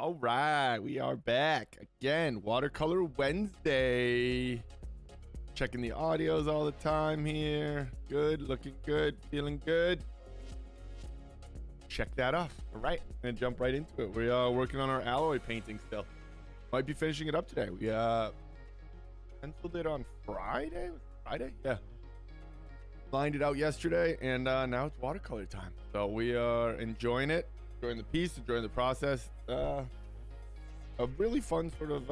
All right, we are back again. Watercolor Wednesday. Checking the audios all the time here. Good, looking good, feeling good. Check that off. All right, and jump right into it. We are working on our Aloy painting still. Might be finishing it up today. We penciled it on Friday. Friday, yeah. Lined it out yesterday, and now it's watercolor time. So we are enjoying it, enjoying the piece, enjoying the process. A really fun sort of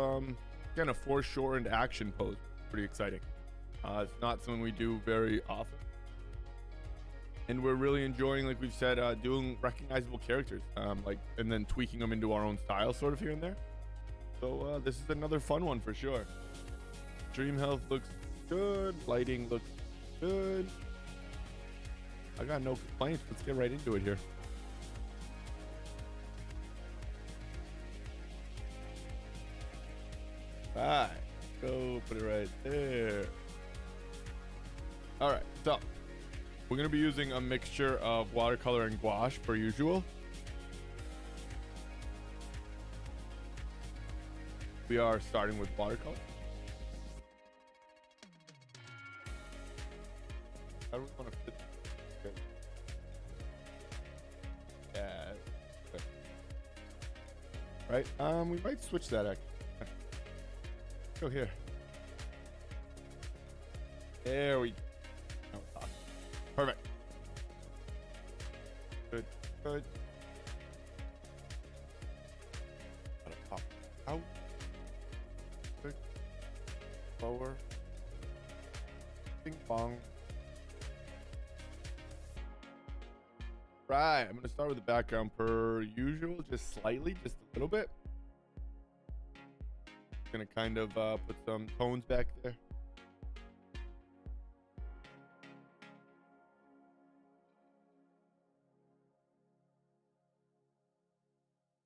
kind of foreshortened action pose. Pretty exciting. It's not something we do very often, and we're really enjoying, like we've said, doing recognizable characters, and then tweaking them into our own style, sort of here and there. So this is another fun one for sure. Stream health looks good. Lighting looks good. I got no complaints. Let's get right into it here. All right, go put it right there. All right, so we're gonna be using a mixture of watercolor and gouache per usual. We are starting with watercolor. How do we want to fit this? Okay. Yeah. Okay. Right. We might switch that actually. Go here. There we go. Perfect. Good. Good. Gotta pop out. Good. Lower. Bing bong. Right. I'm gonna start with the background per usual, just slightly, just a little bit. Gonna kind of put some tones back there.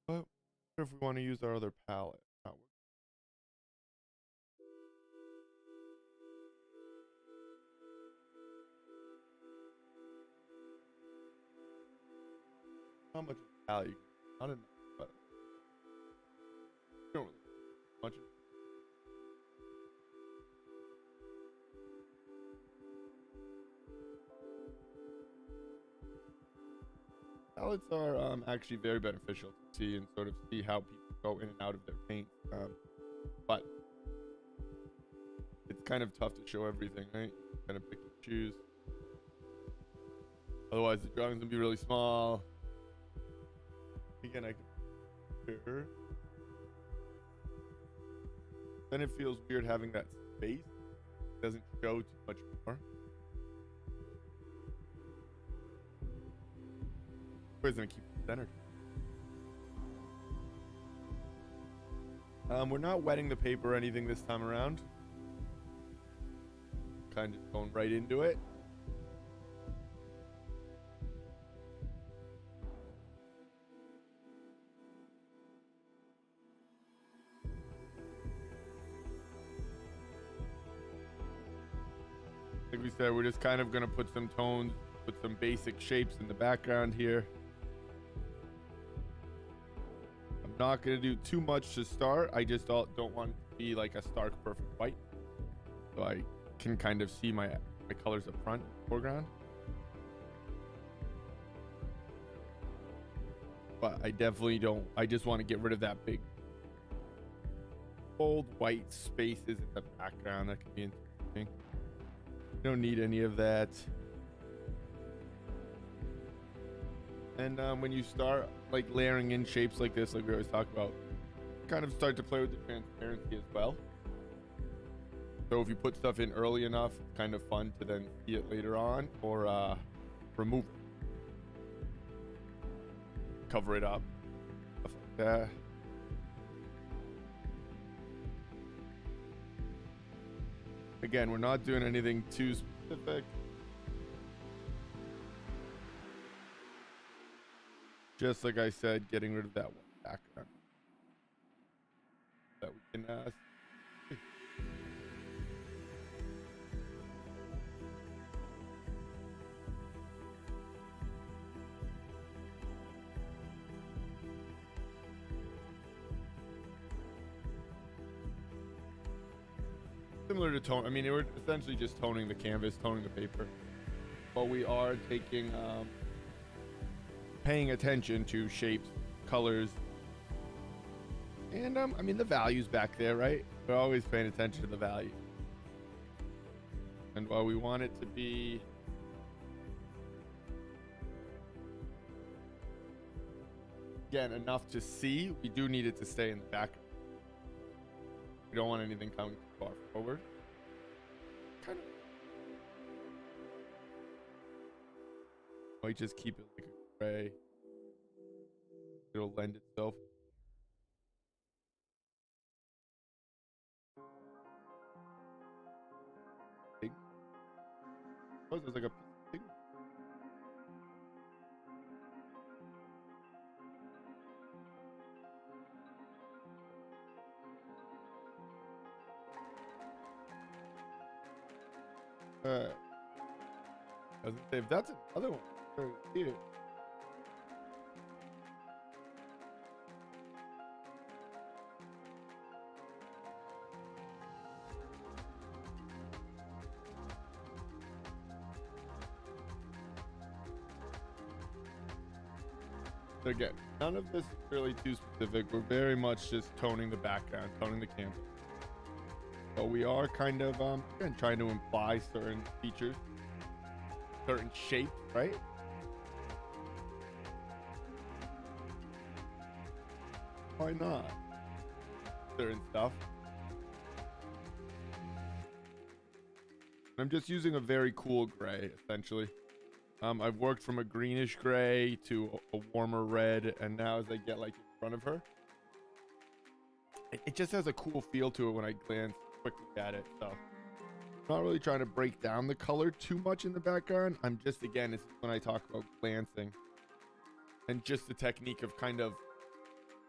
But if we want to use our other palette. How much palette you can, not enough, but you don't really much. Palettes are actually very beneficial to see and sort of see how people go in and out of their paint. But it's kind of tough to show everything, right? Kind of pick and choose. Otherwise, the drawing's gonna be really small. Again, I can compare. Then it feels weird having that space. It doesn't show too much more. We're gonna keep it centered. We're not wetting the paper or anything this time around. Kind of going right into it. Like we said, we're just kind of gonna put some tones, put some basic shapes in the background here. I'm not gonna do too much to start. I just don't want it to be like a stark perfect white, so I can kind of see my colors up front, foreground. But I definitely don't. I just want to get rid of that big, bold white spaces in the background. That could be interesting. Don't need any of that. And when you start like layering in shapes like this, like we always talk about, kind of start to play with the transparency as well. So if you put stuff in early enough, it's kind of fun to then see it later on, or remove it, cover it up, stuff like that. Again, we're not doing anything too specific. Just like I said, getting rid of that one background that we can similar to tone. I mean, we're essentially just toning the canvas, toning the paper, but we are taking, paying attention to shapes, colors, and I mean the values back there, right? We're always paying attention to the value. And while we want it to be again enough to see, we do need it to stay in the background. We don't want anything coming too far forward. Kind of might just keep it like a gray. It'll lend itself. Oh, there's like a thing. I was gonna say, if that's another one, sure, see it. Again, none of this is really too specific. We're very much just toning the background, toning the canvas. But we are kind of again, trying to imply certain features, certain shapes, right? Why not? Certain stuff. I'm just using a very cool gray, essentially. I've worked from a greenish gray to a warmer red, and now as I get like in front of her, it just has a cool feel to it when I glance quickly at it. So I'm not really trying to break down the color too much in the background. I'm just, again, this is when I talk about glancing and just the technique of kind of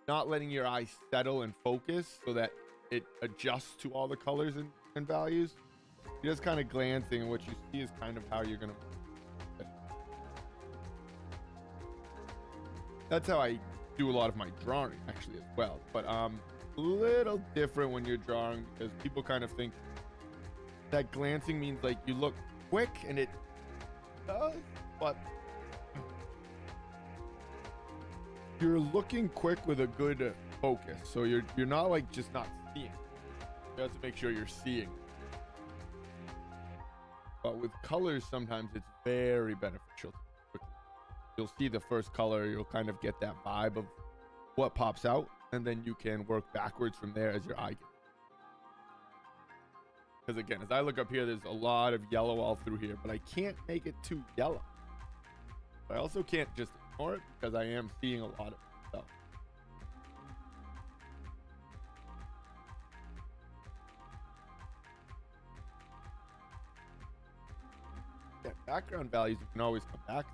not letting your eye settle and focus so that it adjusts to all the colors and values. You're just kind of glancing, and what you see is kind of how you're gonna. That's how I do a lot of my drawing, actually, as well. But a little different when you're drawing, because people kind of think that glancing means like you look quick, and it does, but you're looking quick with a good focus. So you're not like just not seeing. You have to make sure you're seeing. But with colors, sometimes it's very beneficial to quickly. You'll see the first color, you'll kind of get that vibe of what pops out, and then you can work backwards from there as your eye gets. Because again, as I look up here, there's a lot of yellow all through here, but I can't make it too yellow. But I also can't just ignore it, because I am seeing a lot of stuff. Yeah, background values you can always come back to.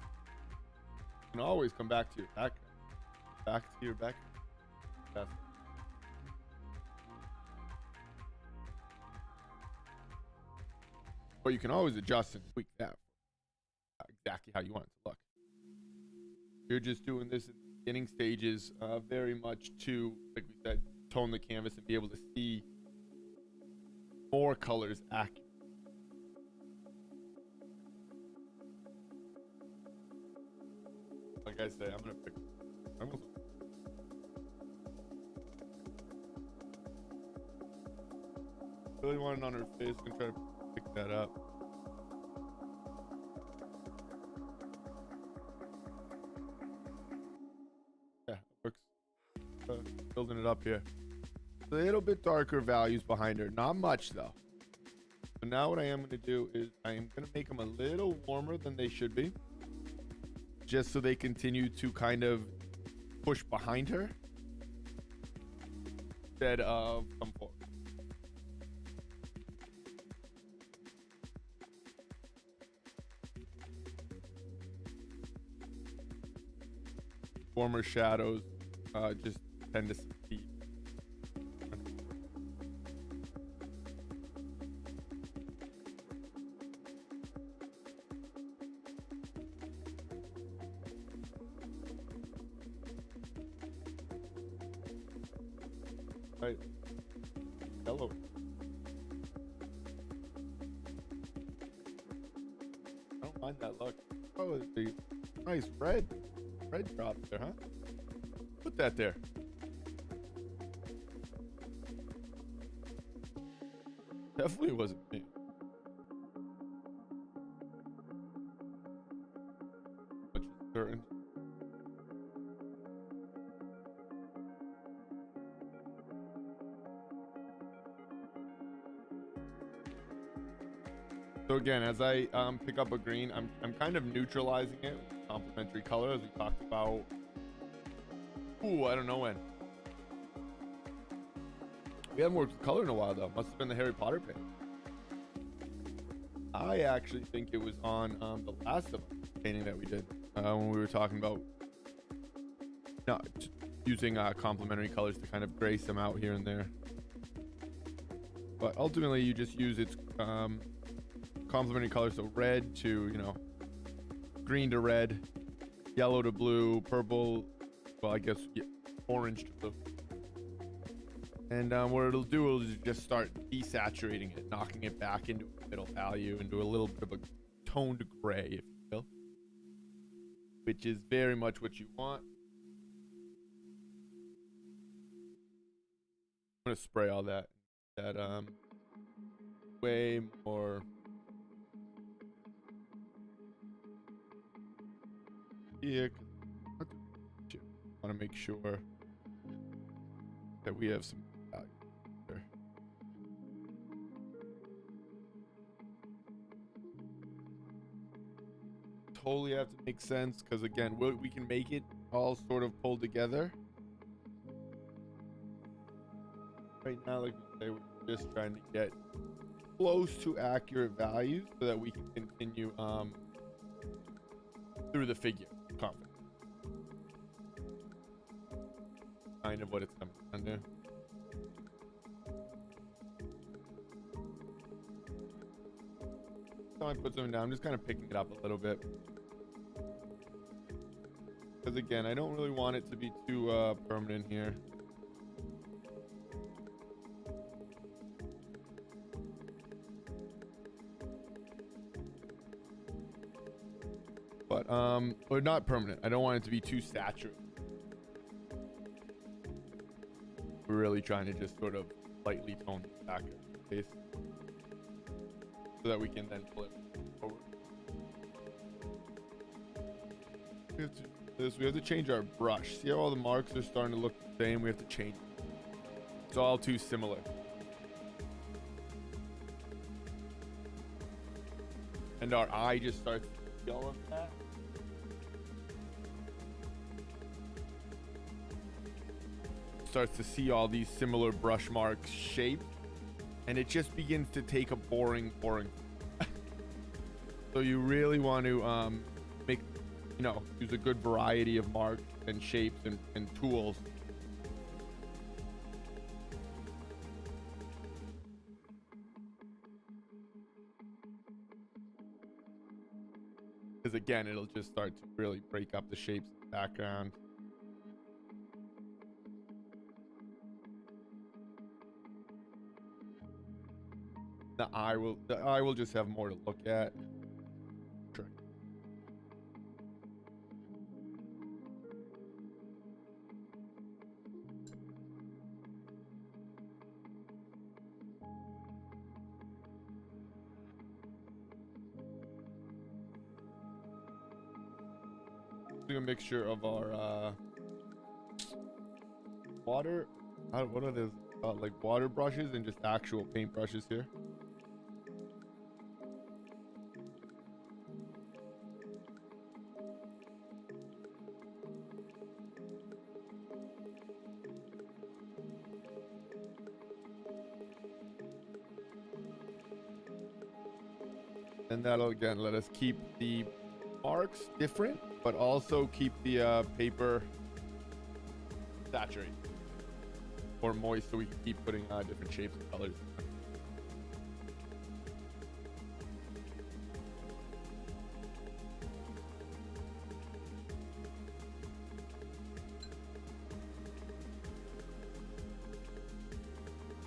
You can always come back to your background. Back to your background. That's or you can always adjust and tweak that exactly how you want it to look. You're just doing this in the beginning stages, very much to, like we said, tone the canvas and be able to see more colors accurately. Like I say, I'm gonna pick. Really want it on her face. I'm gonna try to pick that up. Yeah, it works. Building it up here. A little bit darker values behind her. Not much though. So now what I am gonna do is I am gonna make them a little warmer than they should be, just so they continue to kind of push behind her instead of come forward. Warmer shadows just tend to succeed. Right. Hello. find that look. Oh, the nice red drop there, huh? Put that there. Definitely wasn't me. Much certain. So again, as I pick up a green, I'm kind of neutralizing it with complementary color, as we talked about. Ooh, I don't know when. We haven't worked with color in a while though. Must have been the Harry Potter paint. I actually think it was on the last of painting that we did when we were talking about not using complementary colors to kind of grace them out here and there. But ultimately, you just use its complementary colors, so red to, you know, green to red, yellow to blue, purple, well, I guess orange to blue. And what it'll do is just start desaturating it, knocking it back into a middle value, into a little bit of a toned gray, if you will, which is very much what you want. I'm gonna spray all that way more. Yeah, I want to make sure that we have some value there. Totally have to make sense, because again, we can make it all sort of pulled together. Right now, like we say, we're just trying to get close to accurate values so that we can continue through the figure confidently. Kind of what it's coming down to. So I put something down. I'm just kind of picking it up a little bit, because again, I don't really want it to be too permanent here. But or not permanent. I don't want it to be too saturated. We're really trying to just sort of lightly tone it back in the face so that we can then flip forward. We have to change our brush. See how all the marks are starting to look the same? We have to change it. It's all too similar. And our eye just starts to feel all of that. Starts to see all these similar brush marks shaped, and it just begins to take a boring so you really want to make, you know, use a good variety of marks and shapes and tools. Because again, it'll just start to really break up the shapes in the background. The eye will just have more to look at. Try. Doing a mixture of our water. What are those? Like water brushes and just actual paint brushes here. And that'll again let us keep the marks different, but also keep the paper saturated or moist, so we can keep putting different shapes and colors.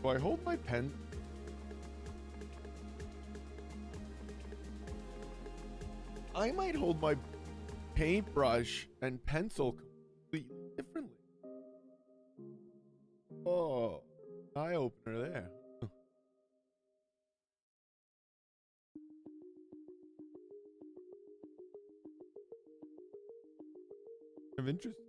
So I hold my pen. I might hold my paintbrush and pencil completely differently. Oh, eye opener there. Of interest.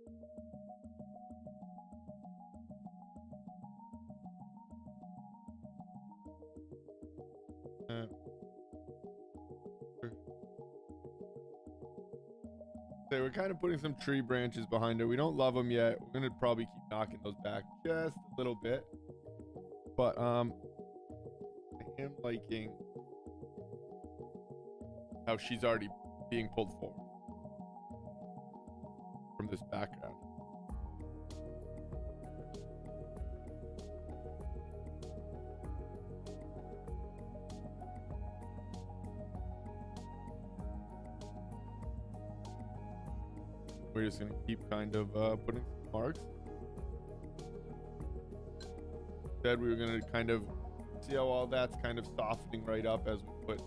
So we're kind of putting some tree branches behind her. We don't love them yet. We're gonna probably keep knocking those back just a little bit. But I am liking how she's already being pulled forward from this background. We're just gonna keep kind of putting some marks. Said we were gonna kind of see how all that's kind of softening right up as we put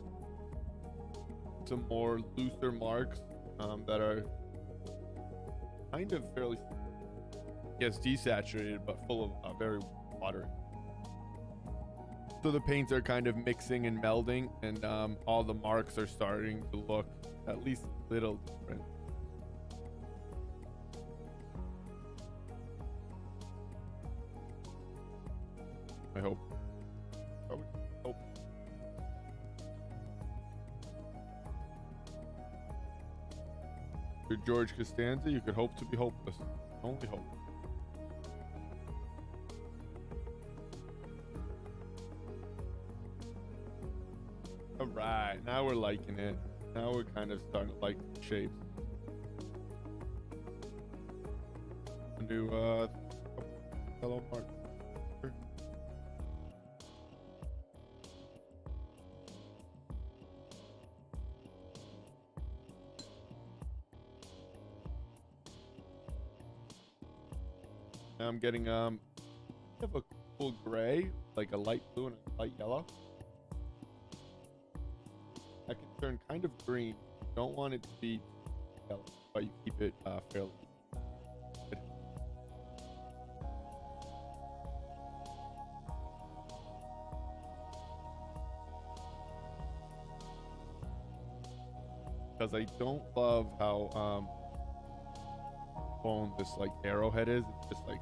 some more looser marks that are kind of fairly, yes, desaturated, but full of very watery. So the paints are kind of mixing and melding, and all the marks are starting to look at least a little different. I hope. I would hope. You're George Costanza, you could hope to be hopeless. Only hope. All right, now we're liking it. Now we're kind of starting to like the shapes. A new yellow mark. Now I'm getting have a cool gray, like a light blue and a light yellow. That can turn kind of green. You don't want it to be yellow, but you keep it fairly good. Because I don't love how bone this like arrowhead is. It's just like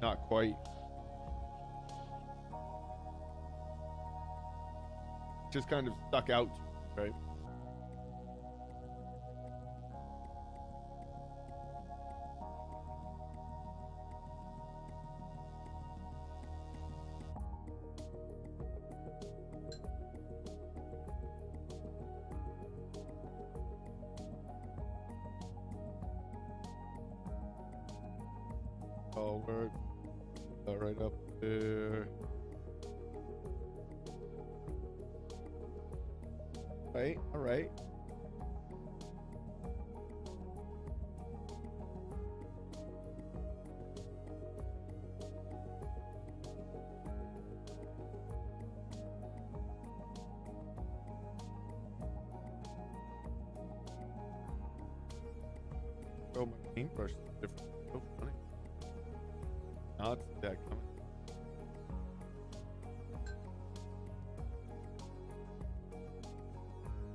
not quite. Just kind of stuck out, right? All work. Right up there. Right, all right. Oh, my paintbrush is different. So funny. Now it's that coming.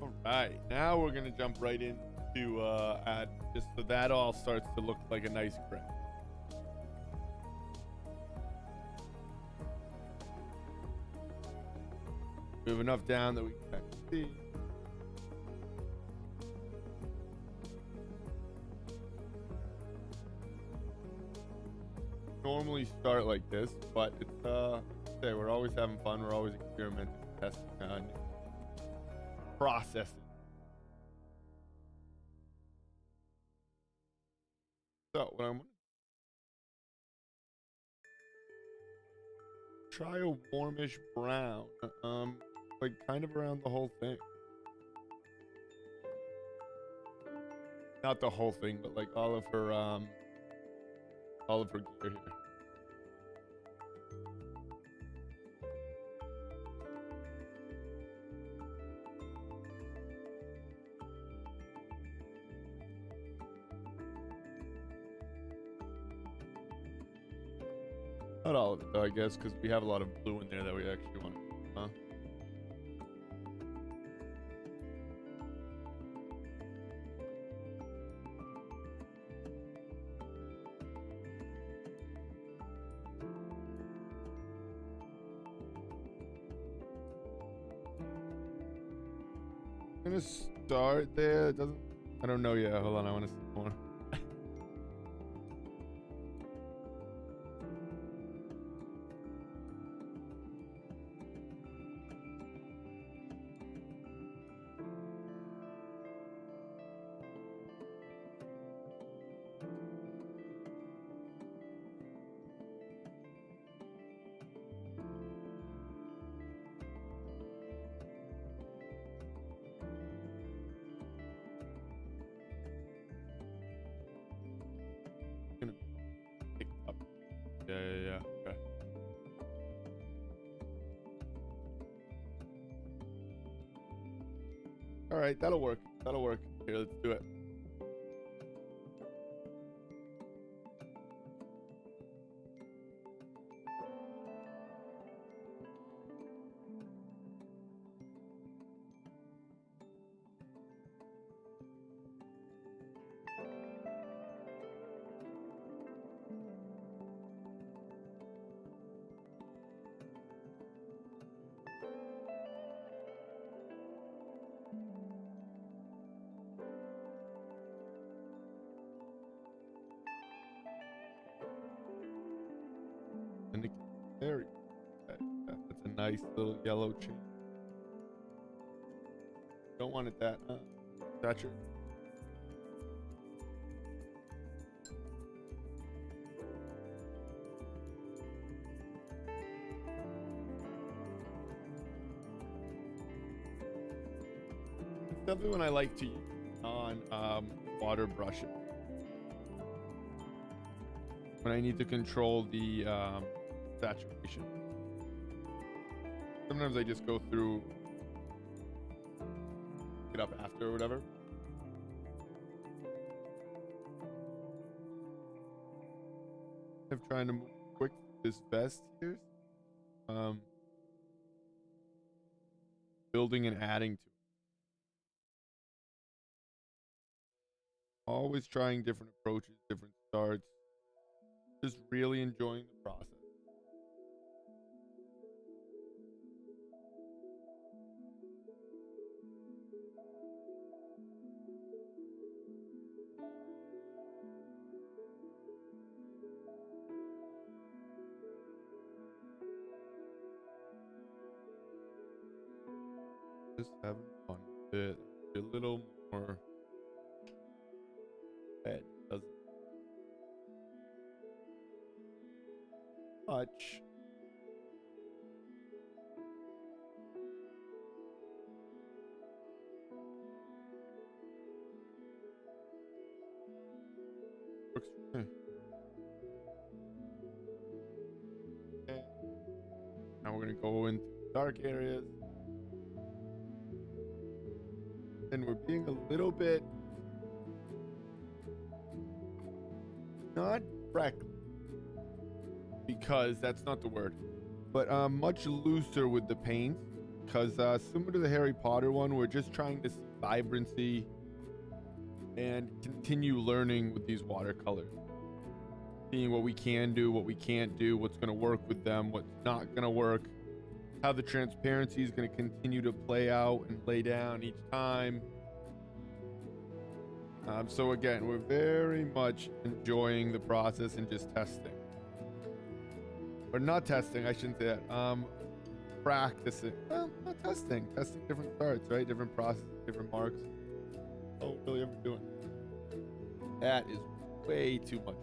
All right, now we're gonna jump right into add just so that all starts to look like a nice gray. We have enough down that we can see. Normally start like this, but it's say we're always having fun. We're always experimenting, testing on processing. So what I'm gonna try a warmish brown, like kind of around the whole thing. Not the whole thing, but like all of her gear here. Not all of it, though, I guess, because we have a lot of blue in there that we actually want. Huh? I'm gonna start there. It doesn't. I don't know yet. Hold on, I want to see more. Gonna pick up. Yeah. Okay. All right, that'll work. That'll work. Here, let's do it. And it, there. Okay, that's a nice little yellow chain. Don't want it that saturated. It's definitely one I like to use on water brushes when I need to control the saturation. Sometimes I just go through it up after or whatever. I'm trying to move quick this vest here. Building and adding to it. Always trying different approaches, different starts. Just really enjoying the process. Just having fun with it. A little more red, doesn't much. Works for me. Okay. Now we're gonna go into dark areas. And we're being a little bit not freckly, because that's not the word, but much looser with the paint, because similar to the Harry Potter one, we're just trying to see vibrancy and continue learning with these watercolors, seeing what we can do, what we can't do, what's going to work with them, what's not going to work, how the transparency is going to continue to play out and lay down each time. So again, we're very much enjoying the process and just testing. Or not testing, I shouldn't say that. Practicing. Well, not testing. Testing different starts, right? Different processes, different marks. Oh, really ever doing? That is way too much.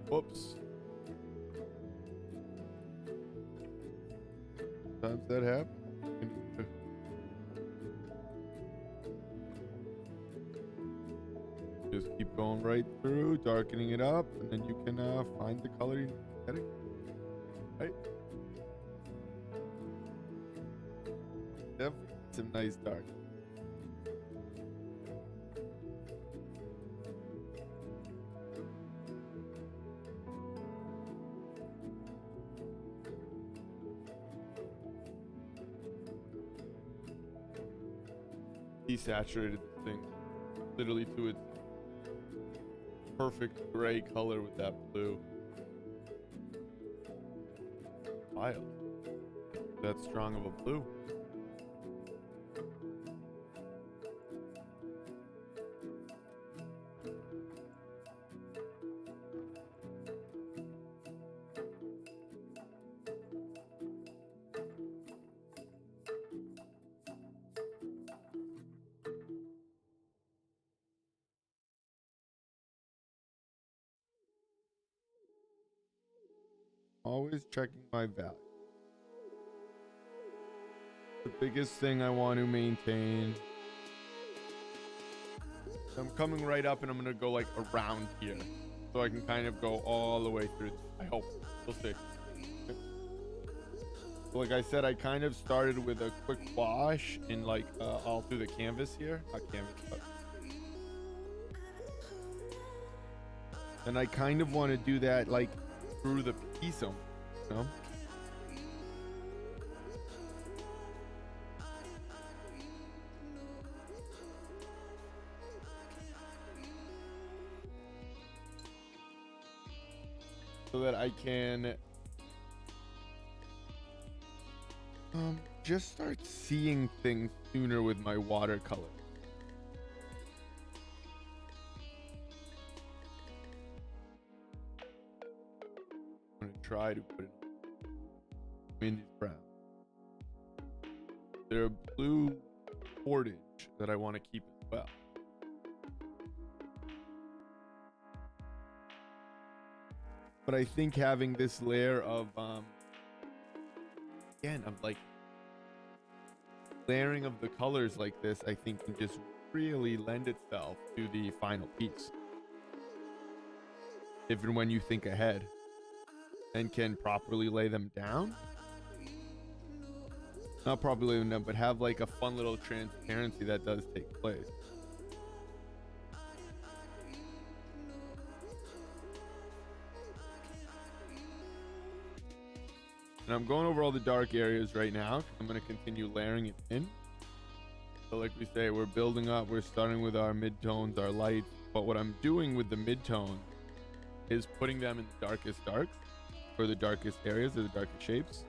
Whoops. Sometimes that happens. Just keep going right through, darkening it up, and then you can find the color you're getting. Right? Definitely some nice dark. desaturated this thing literally to its perfect gray color with that blue. Wild. That strong of a blue. Always checking my value. The biggest thing I want to maintain. I'm coming right up and I'm going to go like around here. So I can kind of go all the way through. I hope. We'll see. So like I said, I kind of started with a quick wash in like all through the canvas here. Not canvas, but. And I kind of want to do that like through the piece, you know? So that I can just start seeing things sooner with my watercolor. I'm gonna try to put it in these brown. They're blue portage that I want to keep as well. But I think having this layer of again, of like layering of the colors like this, I think can just really lend itself to the final piece. If and when you think ahead and can properly lay them down. Not properly lay them down, but have like a fun little transparency that does take place. And I'm going over all the dark areas right now. I'm going to continue layering it in. So like we say, we're building up. We're starting with our midtones, our lights. But what I'm doing with the midtones is putting them in the darkest darks, or the darkest areas, or the darkest shapes.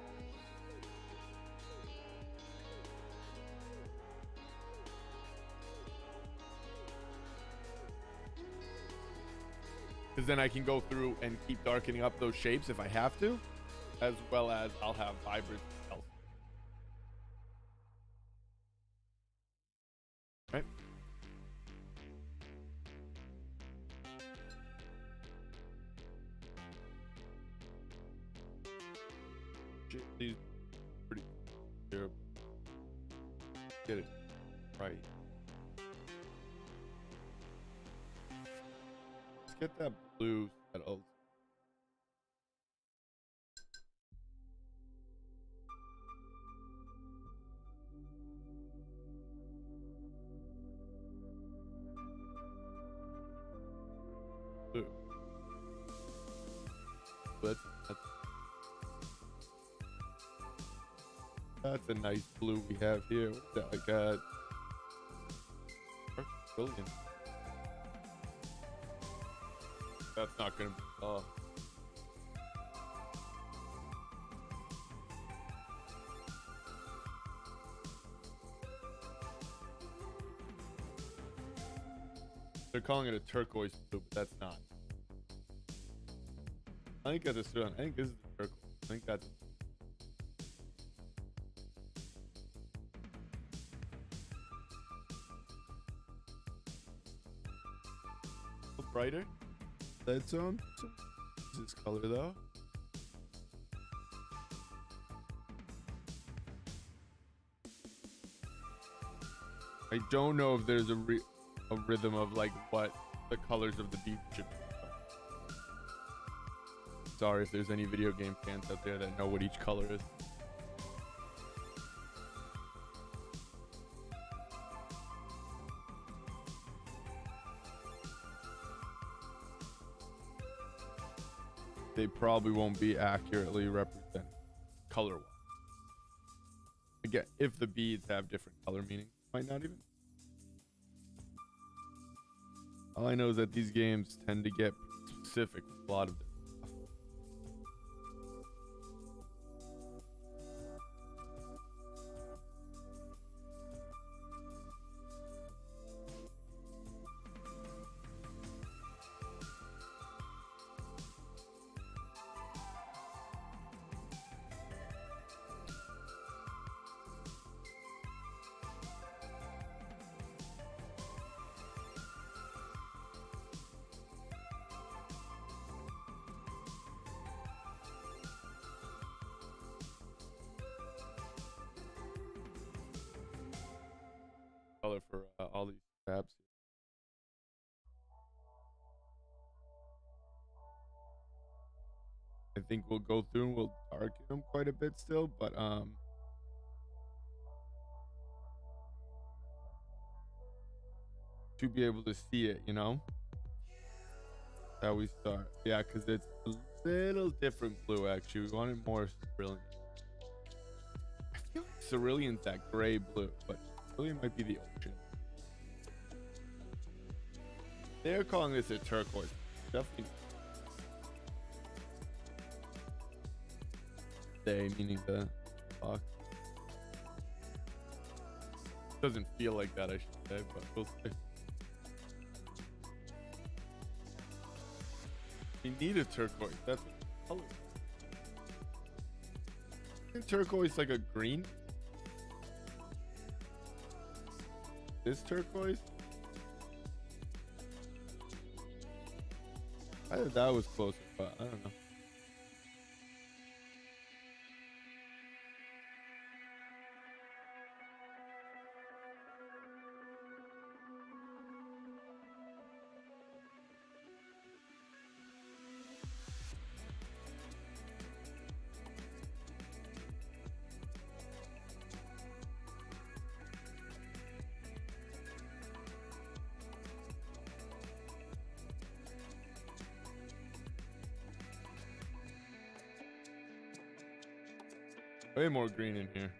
Because then I can go through and keep darkening up those shapes if I have to. As well as I'll have vibrant health. Right. These pretty terrible. Get it right. Let's get that blue settled. That's a nice blue we have here. What's that? I got brilliant. That's not gonna be They're calling it a turquoise blue, but that's not. I think that's a stone. I think this is the turquoise. I think that's. A little brighter. Lead zone. This color though. I don't know if there's a rhythm of like what the colors of the beat should be. Sorry if there's any video game fans out there that know what each color is. They probably won't be accurately represented color-wise. Again, if the beads have different color meanings, might not even. All I know is that these games tend to get specific with a lot of this stuff. Color for all these tabs. I think we'll go through and we'll darken them quite a bit still, but to be able to see it, you know, how we start. Yeah, because it's a little different blue actually. We wanted more cerulean. I feel like cerulean's that gray blue, but cerulean might be the ocean. They're calling this a turquoise. Definitely. They, meaning the box. Doesn't feel like that, I should say, but we'll see. We need a turquoise. That's a color. Isn't turquoise like a green? This turquoise? I thought that was closer, but I don't know. Way more green in here.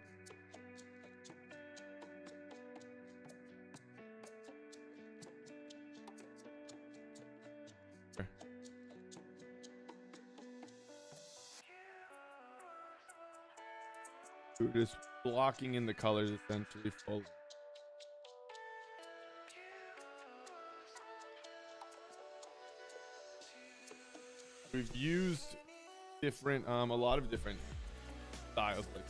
Okay. We're just blocking in the colors essentially fully. We've used different, a lot of different styles. Like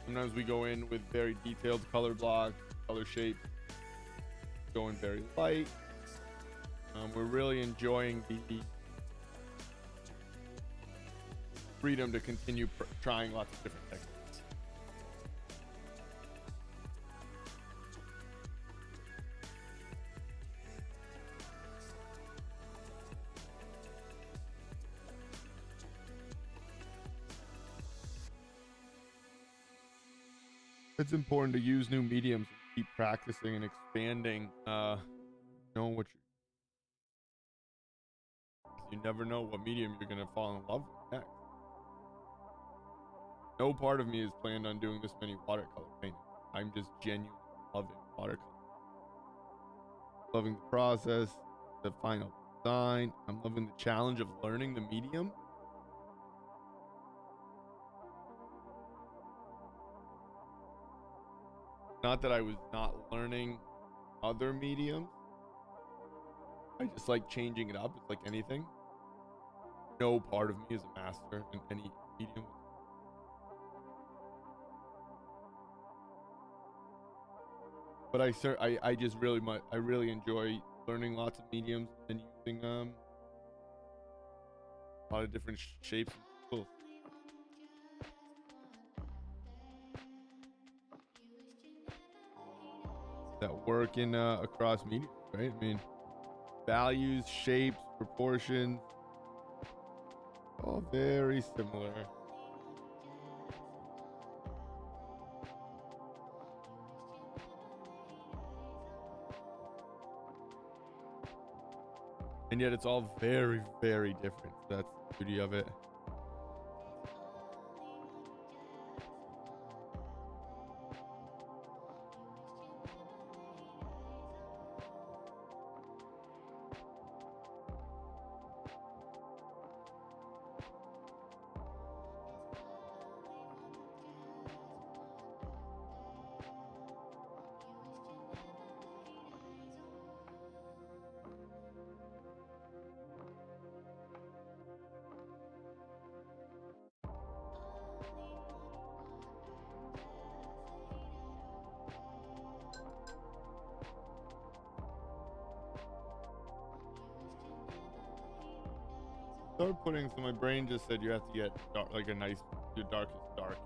sometimes we go in with very detailed color block, color shape, going very light. We're really enjoying the freedom to continue trying lots of different techniques. It's important to use new mediums and keep practicing and expanding, knowing what you never know what medium you're going to fall in love with next. No part of me is planned on doing this many watercolor paintings. I'm just genuinely loving watercolor. Loving the process, the final design. I'm loving the challenge of learning the medium. Not that I was not learning other mediums. I just like changing it up. It's like anything. No part of me is a master in any medium. But I just really enjoy learning lots of mediums and using a lot of different shapes and tools. That work in across mediums, right? I mean, values, shapes, proportions, all very similar. And yet it's all very, very different. That's the beauty of it. Start putting, so my brain just said you have to get dark, like a nice, your darkest dark.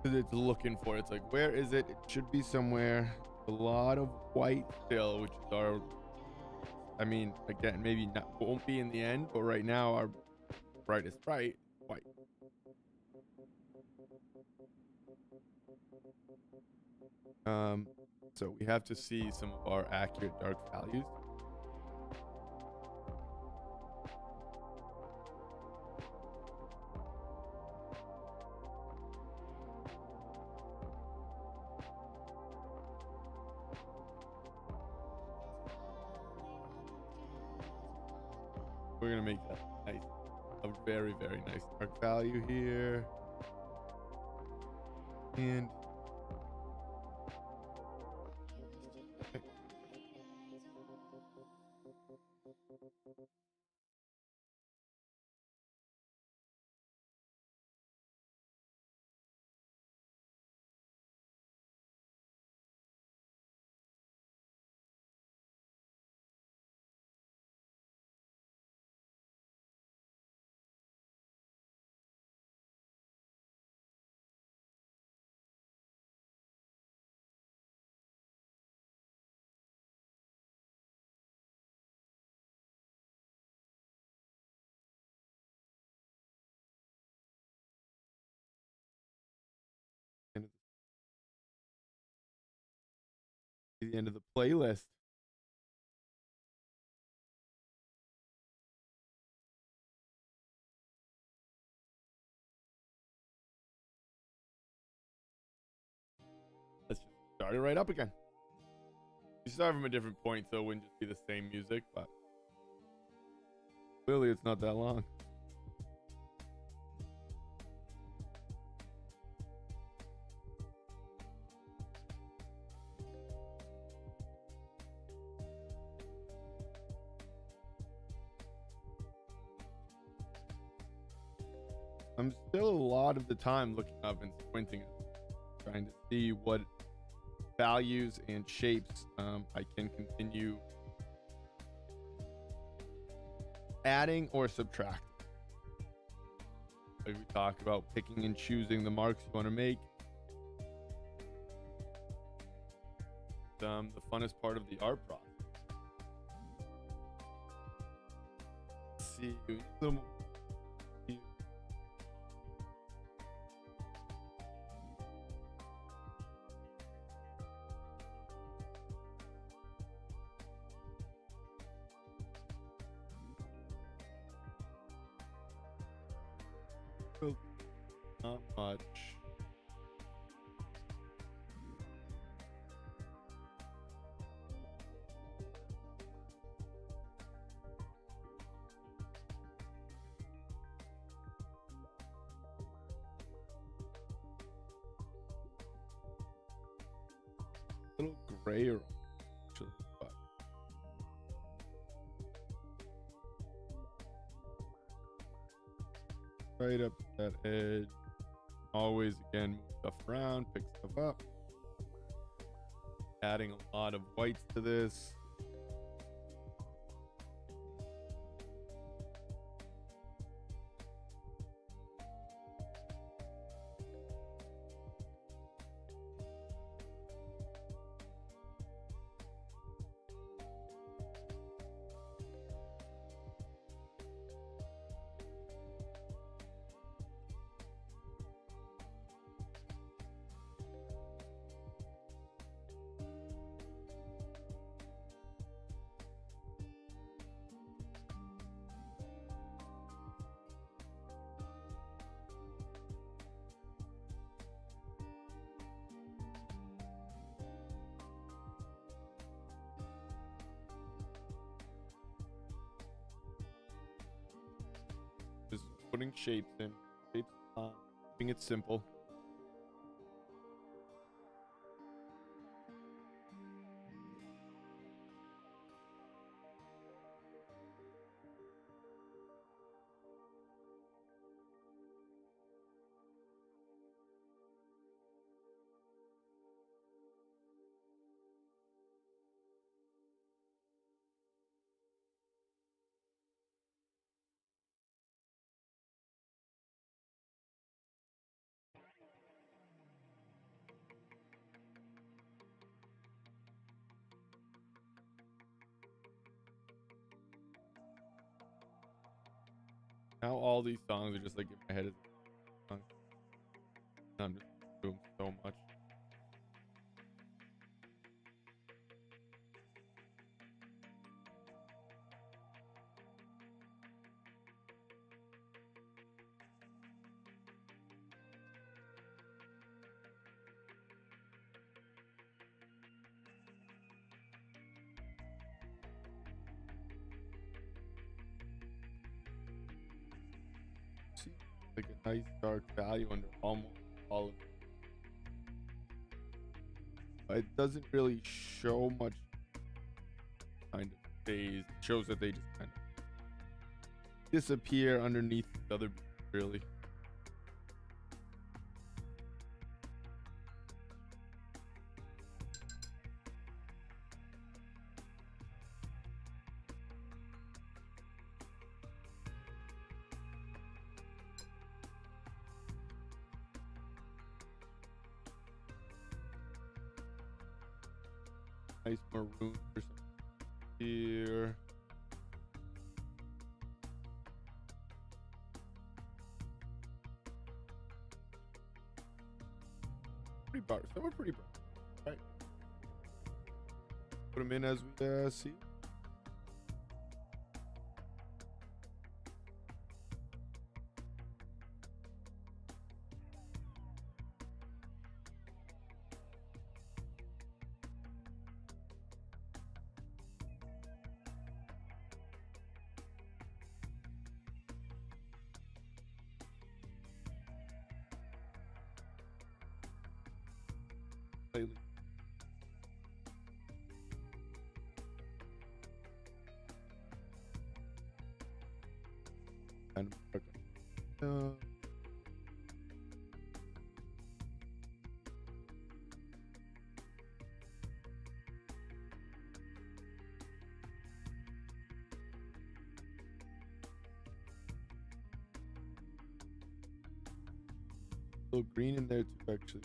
Because it's looking for it. It's like, where is it? It should be somewhere. A lot of white still, which is our, I mean, again, maybe not, won't be in the end, but right now our brightest bright, white. So we have to see some of our accurate dark values. We're gonna make that nice, a very, very nice dark value here. And the end of the playlist. Let's just start it right up again. We start from a different point, so it wouldn't just be the same music, but clearly it's not that long. I'm still a lot of the time looking up and squinting at it, trying to see what values and shapes I can continue adding or subtracting. Like we talked about, picking and choosing the marks you want to make. The funnest part of the art process. Let's see some. Not much. A little grayer, actually, but right up that edge. Always, again, move stuff around, pick stuff up. Adding a lot of whites to this. Just putting shapes in, keeping it simple. Now all these songs are just like in my head. I'm just doing so much. See, like a nice dark value under almost all of it. It doesn't really show much kind of phase. It shows that they just kind of disappear underneath the other beats, really. Nice maroon or something here. Pretty bars. Some are pretty bars. Right. Put them in as we see. Slightly. And a little green in there too, actually.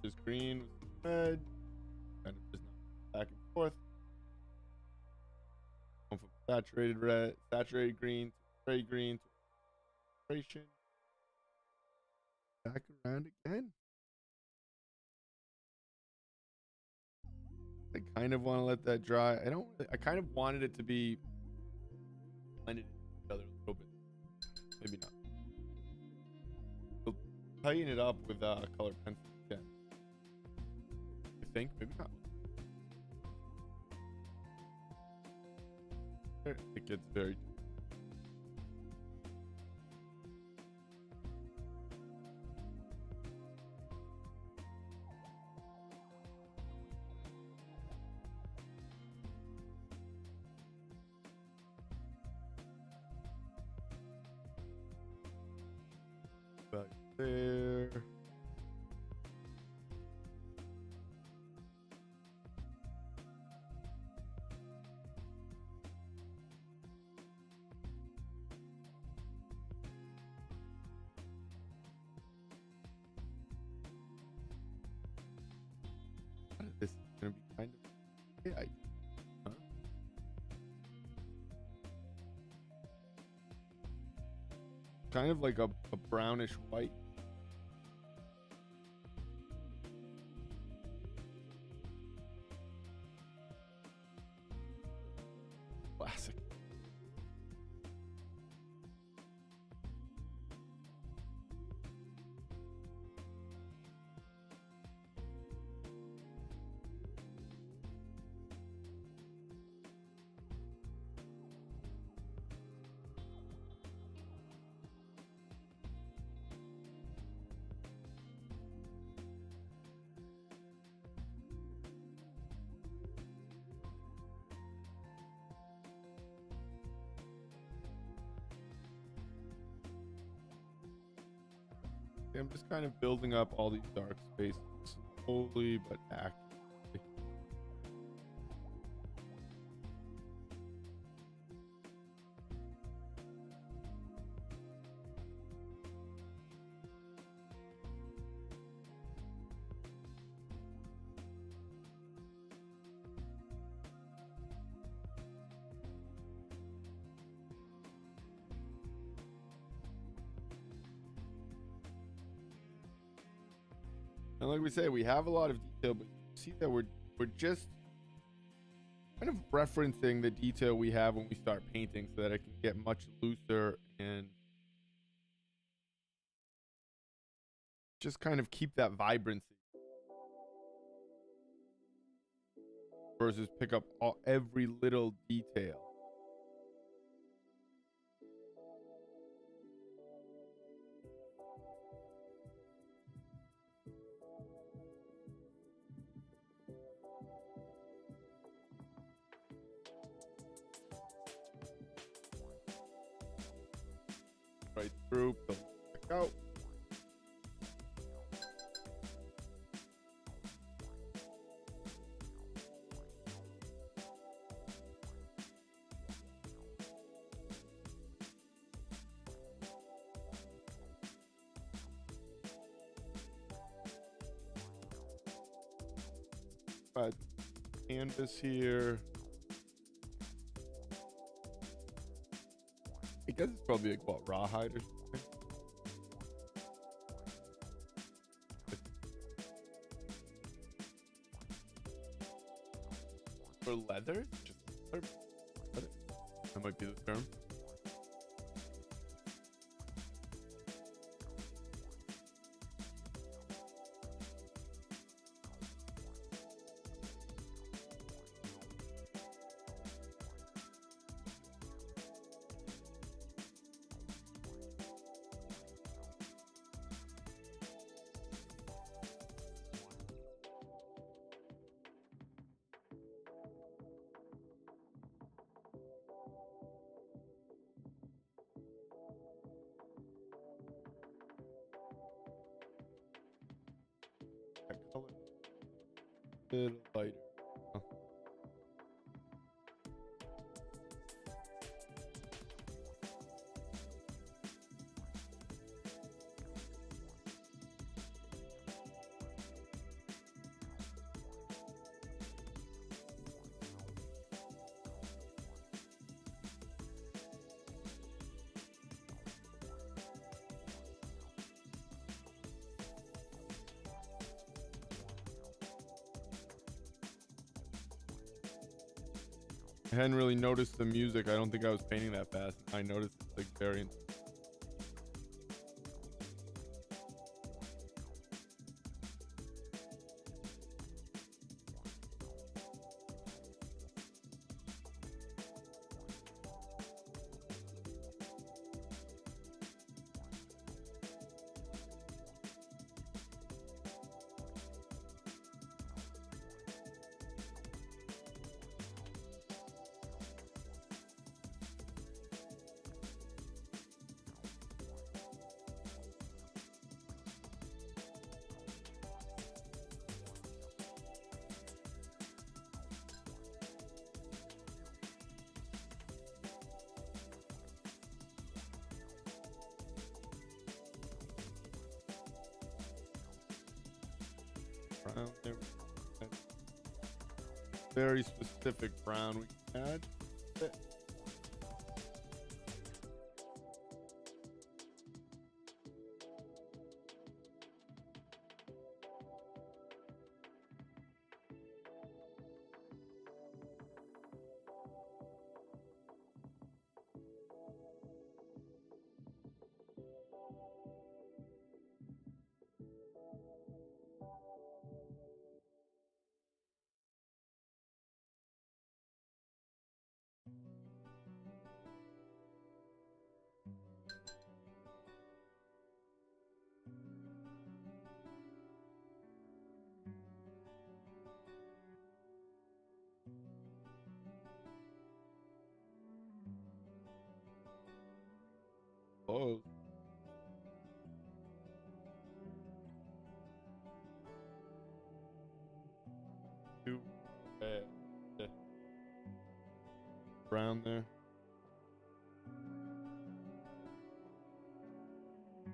Just green with red, kind of just back and forth. Going from saturated red, saturated green, to gray green, to saturation. Back around again. I kind of want to let that dry. I kind of wanted it to be blended in together a little bit. Maybe not. We'll tighten it up with colored pencil. Yeah. I think maybe not. It gets very. Back there. This is gonna be kind of huh? Kind of like a brownish white. Classic. I'm just kind of building up all these dark spaces slowly but actively. And like we say, we have a lot of detail, but you see that we're just kind of referencing the detail we have when we start painting so that it can get much looser and just kind of keep that vibrancy versus pick up every little detail. Right through, pull it back out. Canvas here. I guess it's probably like what, rawhide or something. Or leather? Just leather. That might be the term. That color. Little lighter. Oh. I hadn't really noticed the music. I don't think I was painting that fast. I noticed it's like very. Brown there. Very specific brown we can add. Oh. Too bad. Brown there. I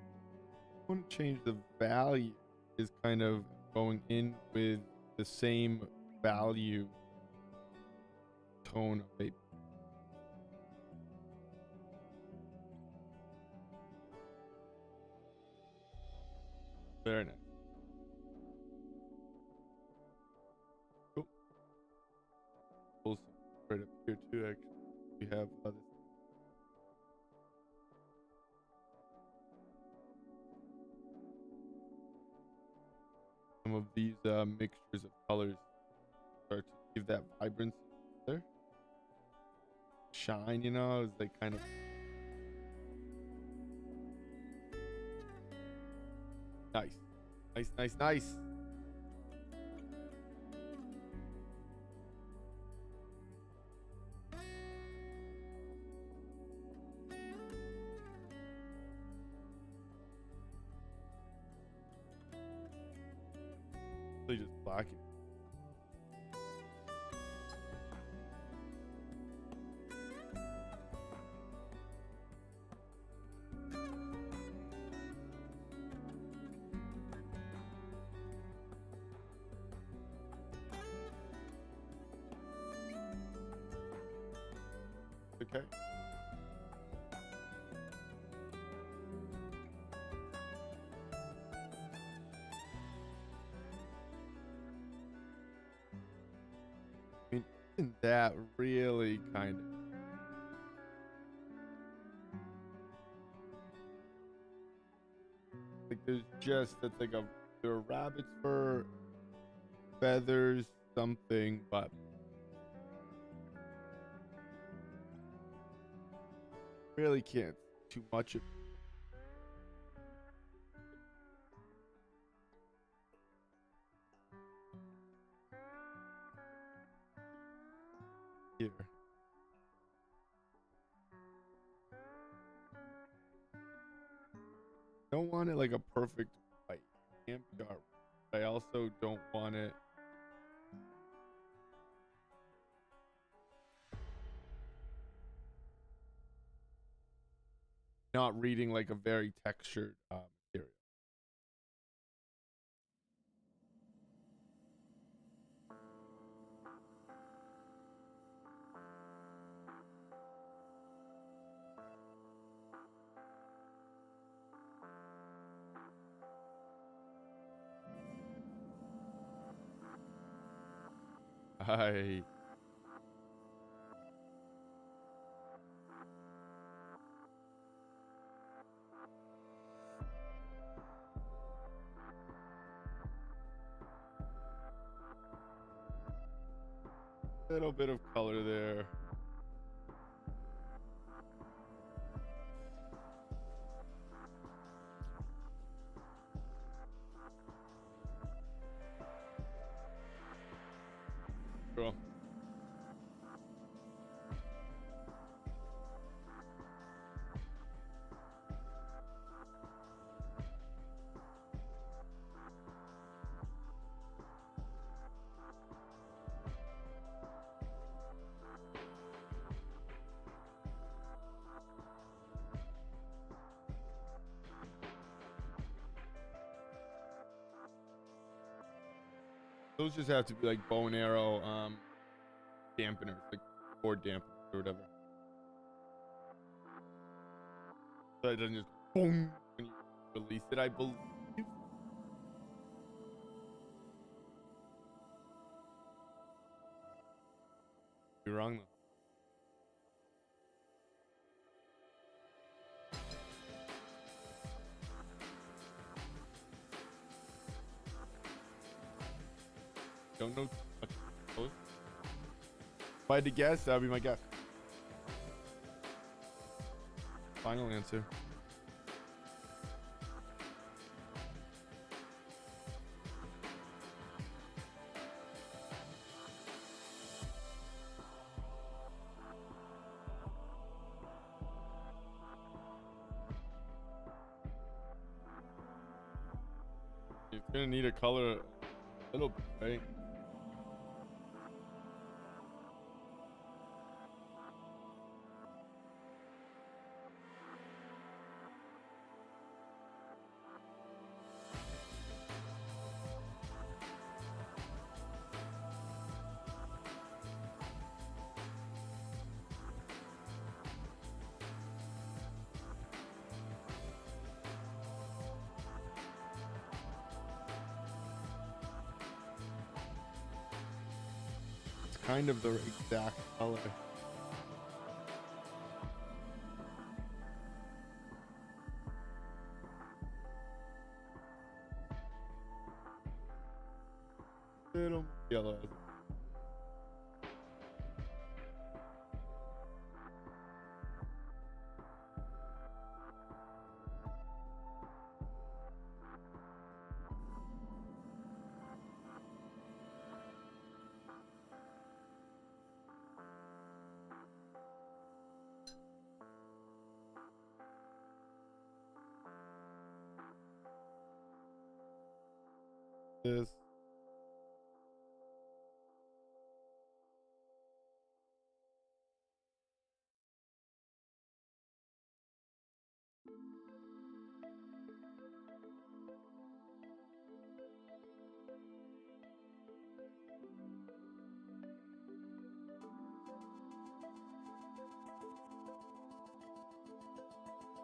want to change the value. Is kind of going in with the same value tone of paper. Very nice. We have some of these mixtures of colors start to give that vibrancy there. Shine, you know, as they kind of nice. Nice, nice, nice. Really just blacking. Okay. I mean, isn't that really kind of like there's just that's like a there are rabbit's fur, feathers, something, but really can't see too much of here. Don't want it like a perfect white. Can't be dark. I also don't want it not reading like a very textured material. I little bit of color there. Cool. Those just have to be like bow and arrow dampeners, like board dampeners or whatever. So it doesn't just boom when you release it, I believe. You're wrong though. Don't know. If I had to guess, that would be my guess. Final answer. You're gonna need a color a little bit, right? Kind of the exact color. little yellow. This.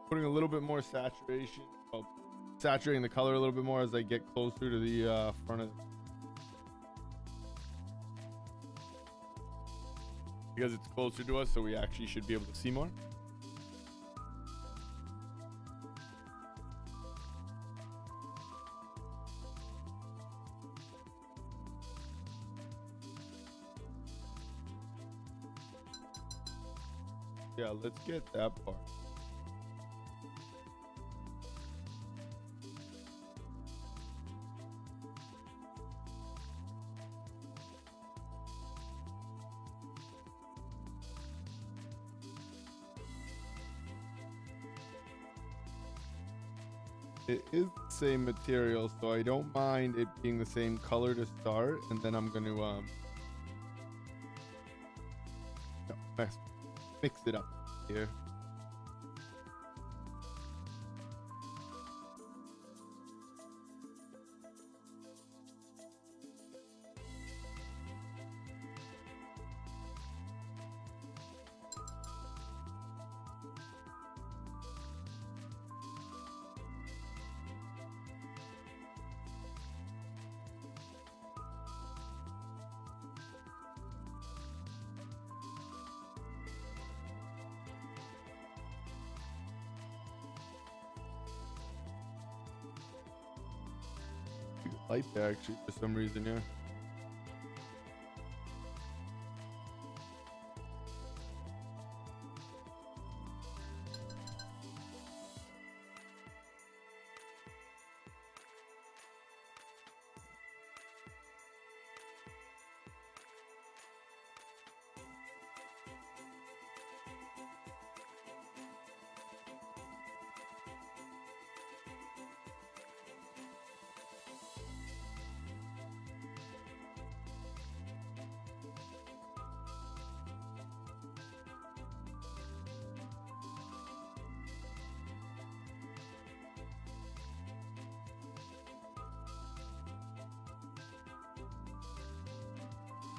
Putting a little bit more saturation, well, saturating the color a little bit more as I get closer to the front of, because it's closer to us, so we actually should be able to see more. Yeah, let's get that part. It is the same material, so I don't mind it being the same color to start, and then I'm going to mix it up here. Light there actually for some reason, yeah.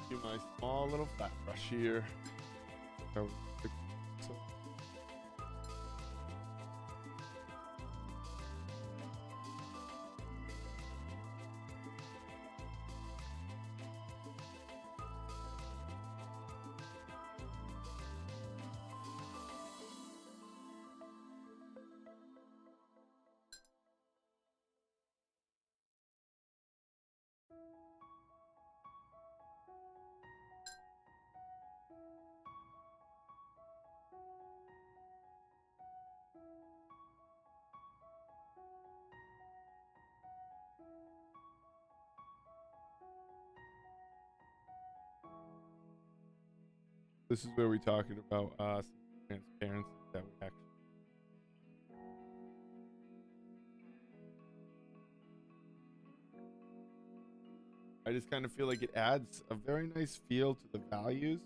Do my small little flat brush here. This is where we're talking about some transparency that we actually. I just kind of feel like it adds a very nice feel to the values.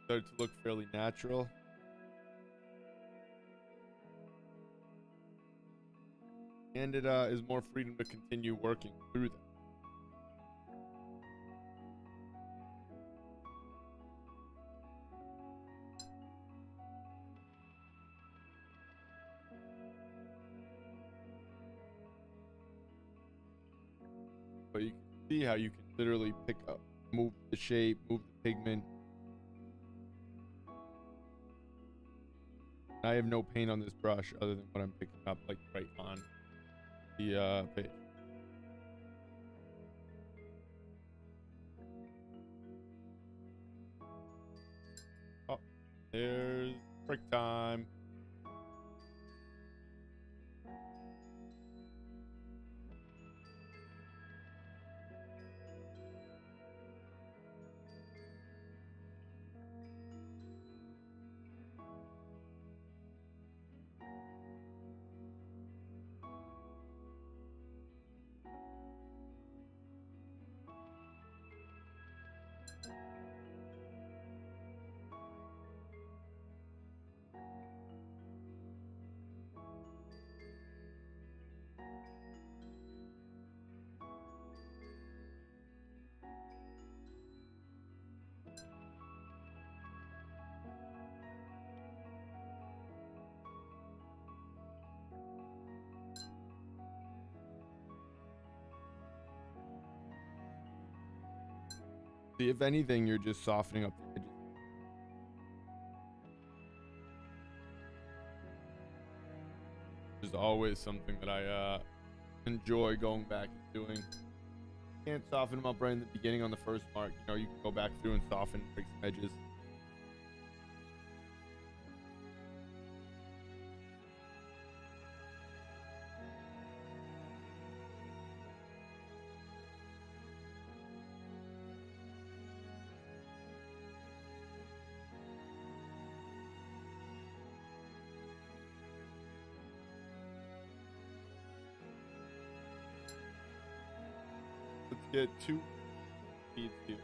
Start to look fairly natural. And it is more freedom to continue working through them. But you can see how you can literally pick up, move the shape, move the pigment. I have no paint on this brush other than what I'm picking up like right on the page. There's break time. See, if anything, you're just softening up the edges. Which is always something that I enjoy going back and doing. Can't soften them up right in the beginning on the first mark. You know, you can go back through and soften, break some edges. Let's get 2 beads here.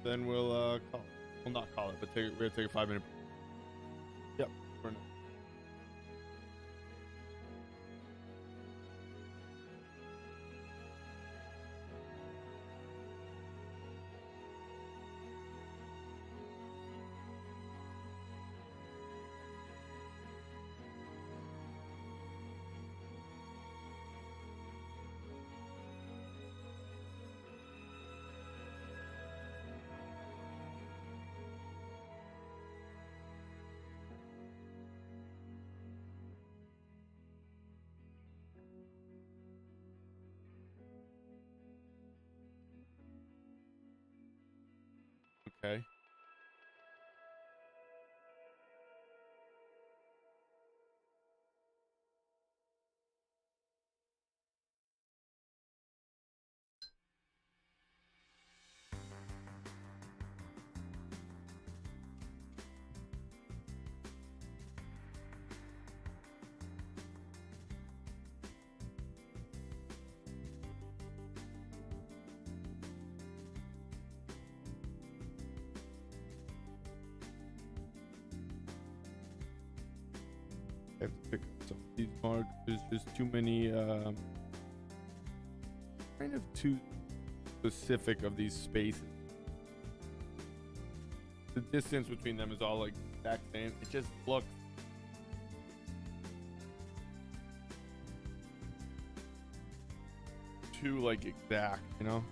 Then we'll call it. We'll not call it, but we're gonna take a 5-minute break. Yep. For now. Okay. I have to pick up some of these marks. There's just too many, kind of too specific of these spaces. The distance between them is all like exact same. It just looks too like exact, you know?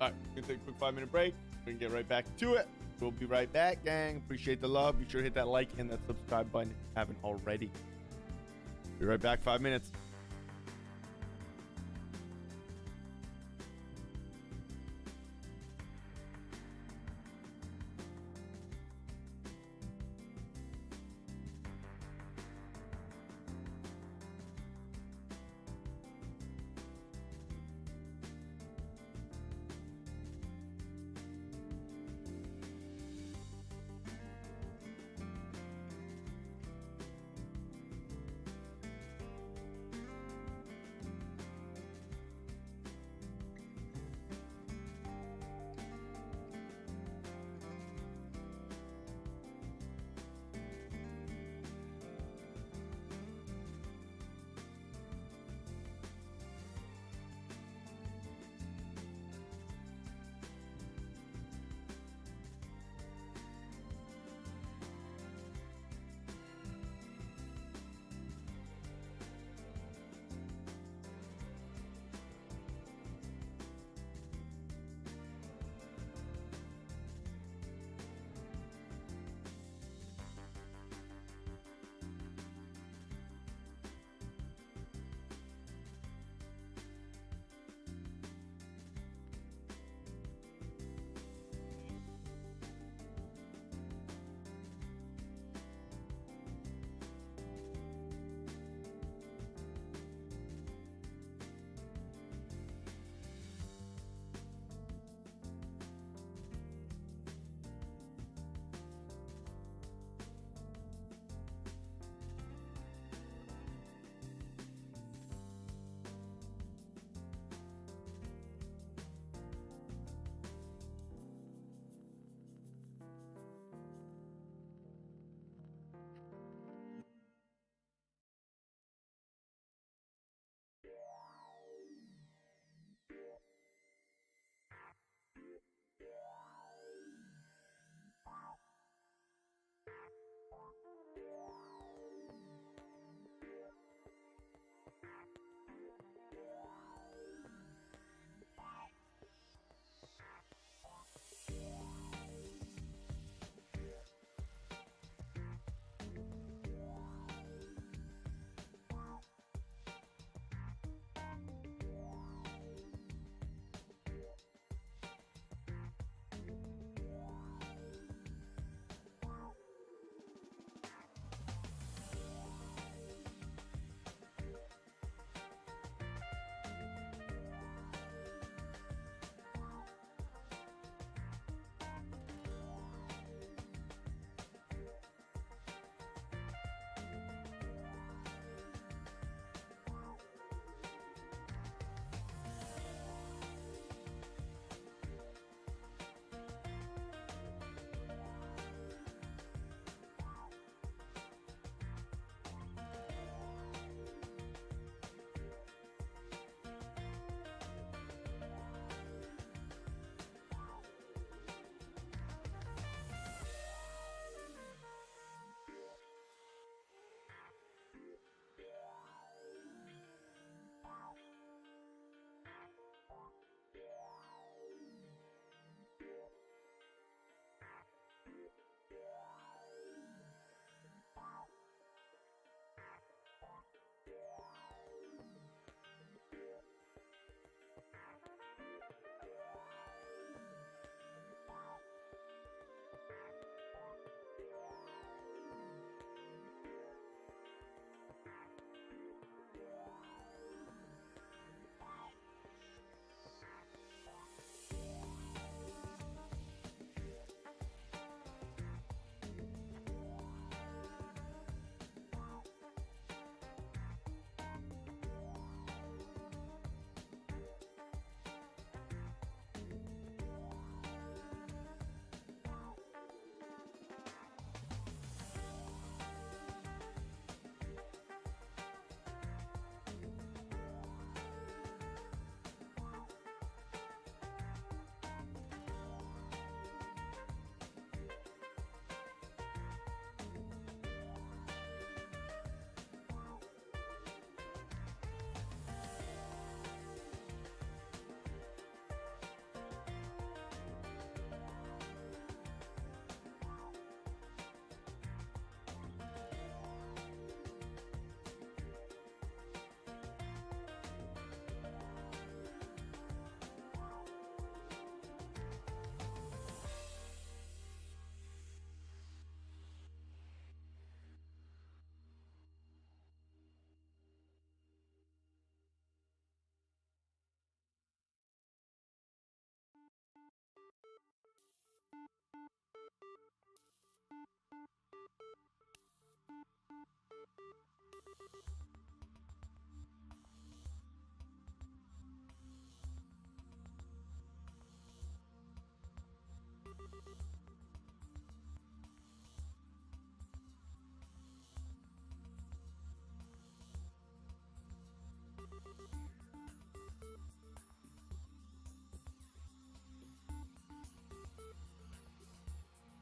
All right, we're gonna take a quick 5-minute break. We can get right back to it. We'll be right back, gang. Appreciate the love. Be sure to hit that like and that subscribe button if you haven't already. Be right back, 5 minutes.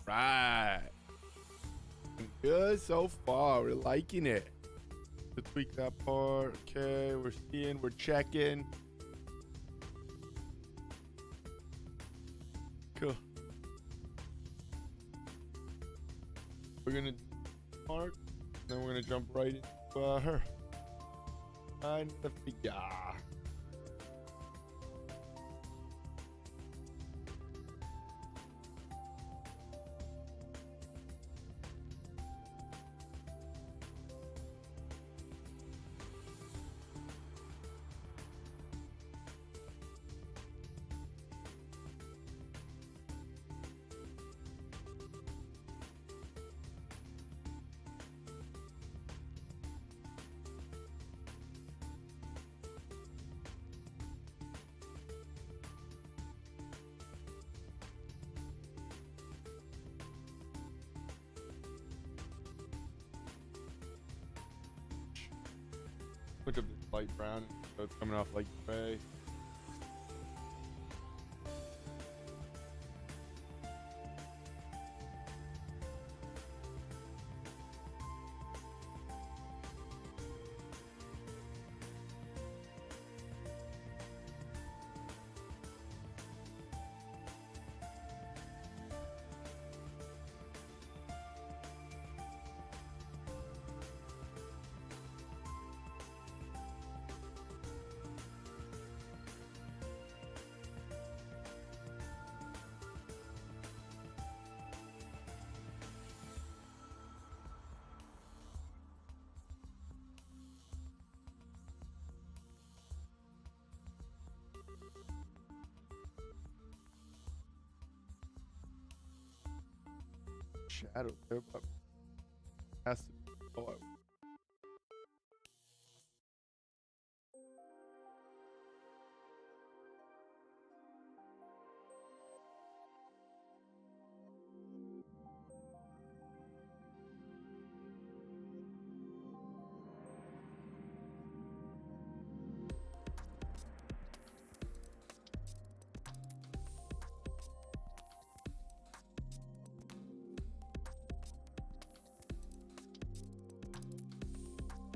Right. Good so far. We're liking it. To tweak that part. Okay, we're seeing, we're checking. Cool. We're gonna mark, then we're gonna jump right into her. And the figure. Look up this light brown, so it's coming off like gray. Shadow there, but has to be. Oh,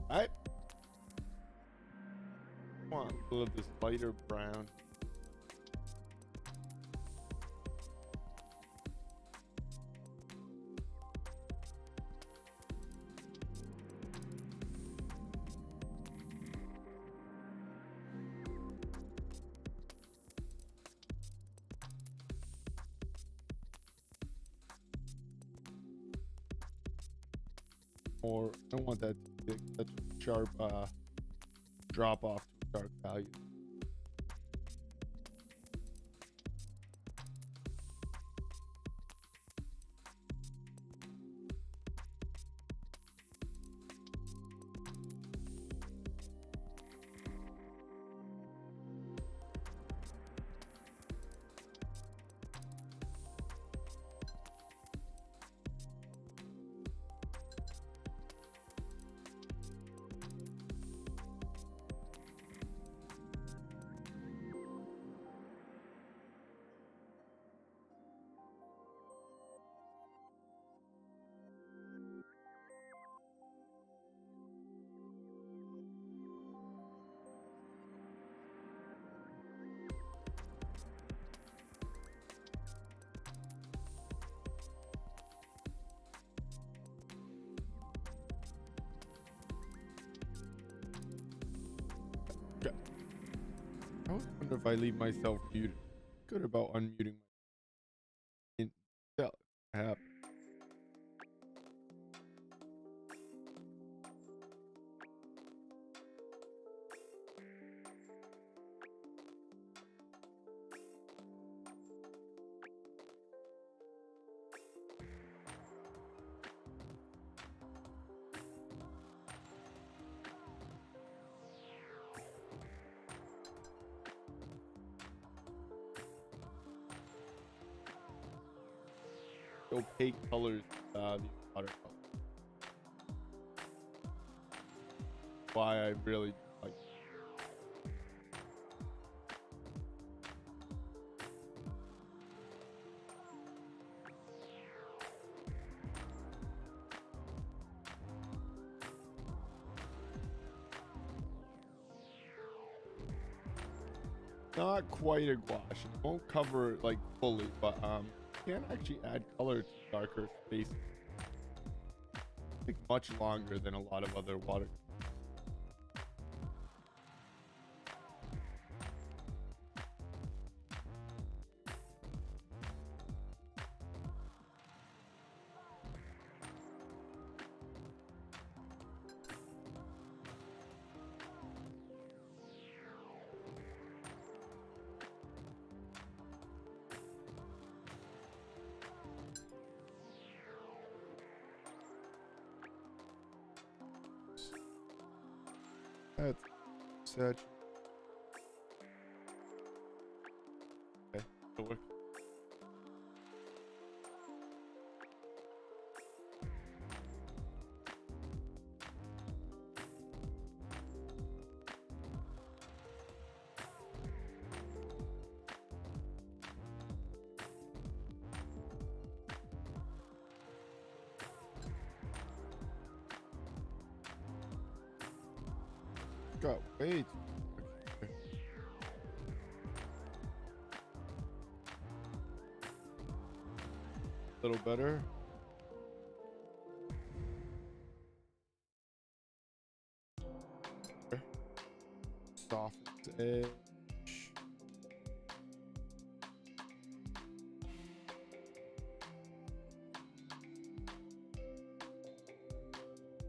alright. Come on, a little of this lighter brown. Or I don't want that to be such a sharp drop off to a dark value. I always wonder if I leave myself muted. Good about unmuting myself. Opaque colors, the watercolor. Why I really like it. not quite a gouache. It won't cover it like fully, but you can actually add color to darker spaces. Take much longer than a lot of other water. That's such. Okay, it'll work. Got way too. Okay. A little better. Soft edge.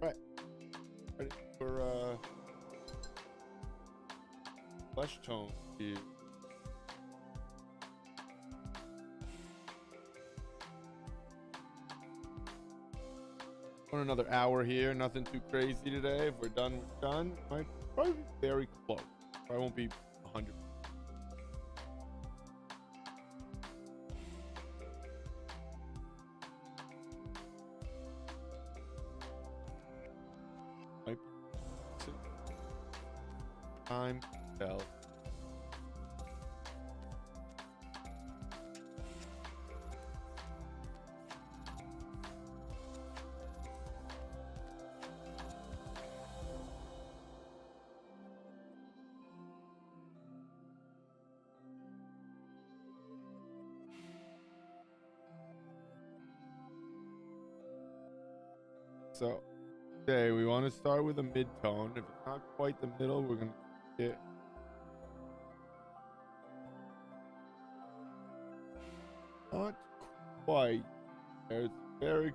Right. Ready for flesh tone. On another hour here, nothing too crazy today. If we're done, we're done. Might probably be very close. I won't be 100. Time tell. So, okay, we want to start with a mid-tone. If it's not quite the middle, we're going to get not quite. It's very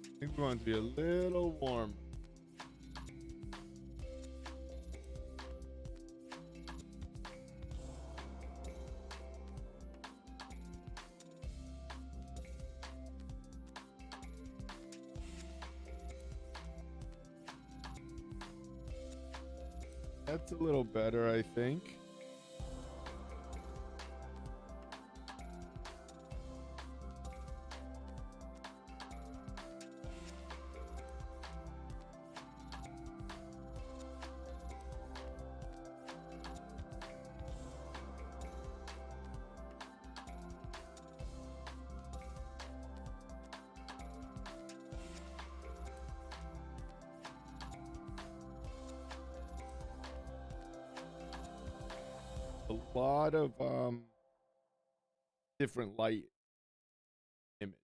I think we want it to be a little warm. That's a little better, I think. A lot of different light image.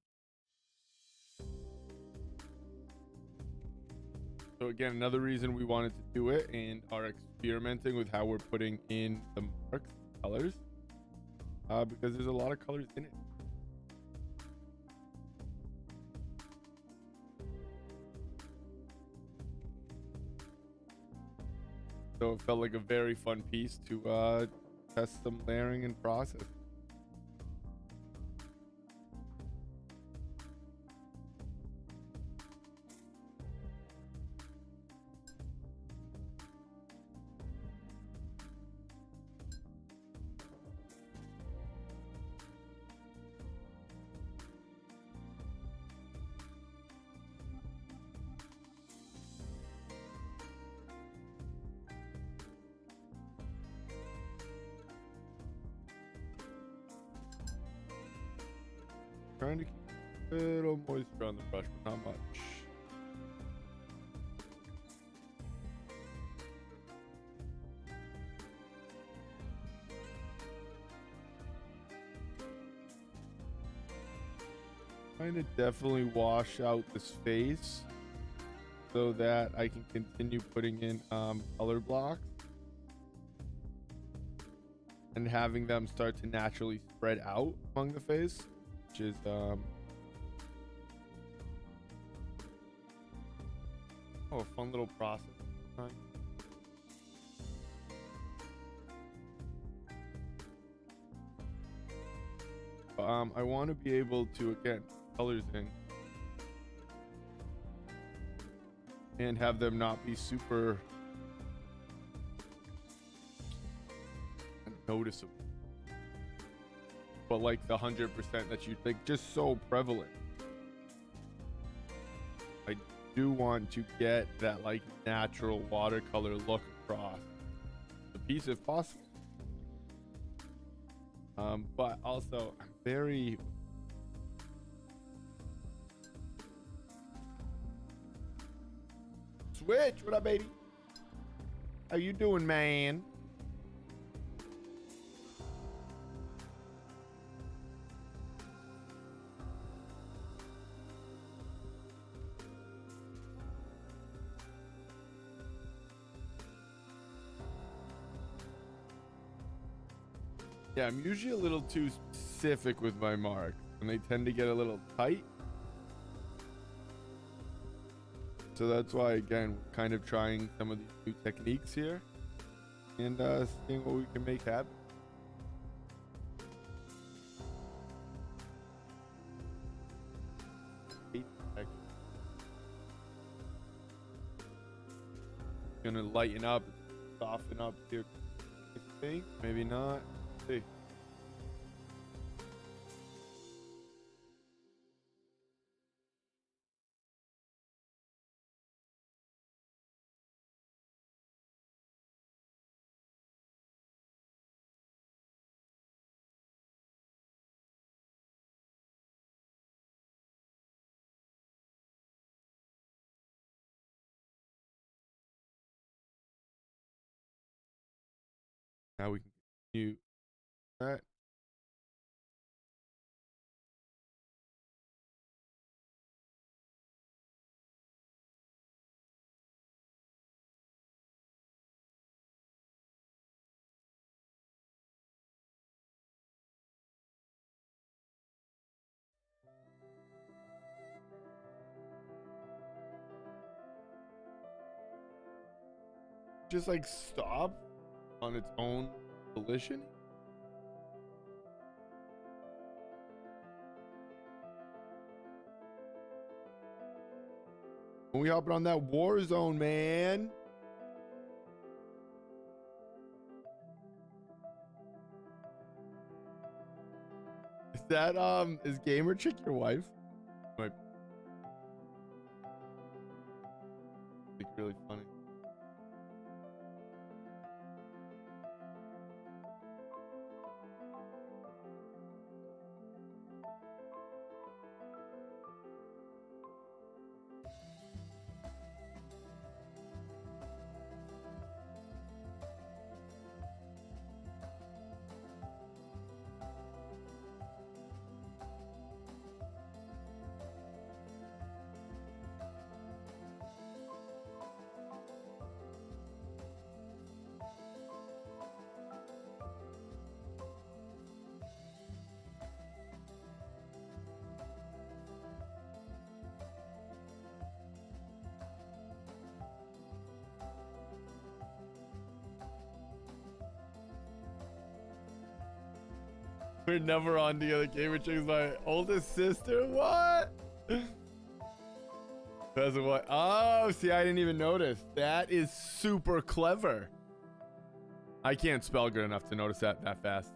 So again, another reason we wanted to do it and are experimenting with how we're putting in the marks, colors, because there's a lot of colors in it. So it felt like a very fun piece to test some layering and process. Trying to keep Little moisture on the brush, but not much. Trying to definitely wash out this face so that I can continue putting in color blocks and having them start to naturally spread out among the face, which is oh, a fun little process. I want to be able to, again, colors in and have them not be super noticeable, but like the 100% that you think, just so prevalent. I do want to get that like natural watercolor look across the piece if possible. But also I'm very Switch, what up, baby? How you doing, man? Yeah, I'm usually a little too specific with my marks, and they tend to get a little tight. So that's why, again, we're kind of trying some of these new techniques here and seeing what we can make happen. Gonna lighten up, soften up here. I think maybe not. Let's see. Now we can continue that. Just like stop on its own volition. When we hopping on that war zone, man. Is that is Gamer Chick your wife? Might be really funny. We're never on together. Gamer Chick's my oldest sister. What? That's what? Oh, see, I didn't even notice. That is super clever. I can't spell good enough to notice that fast.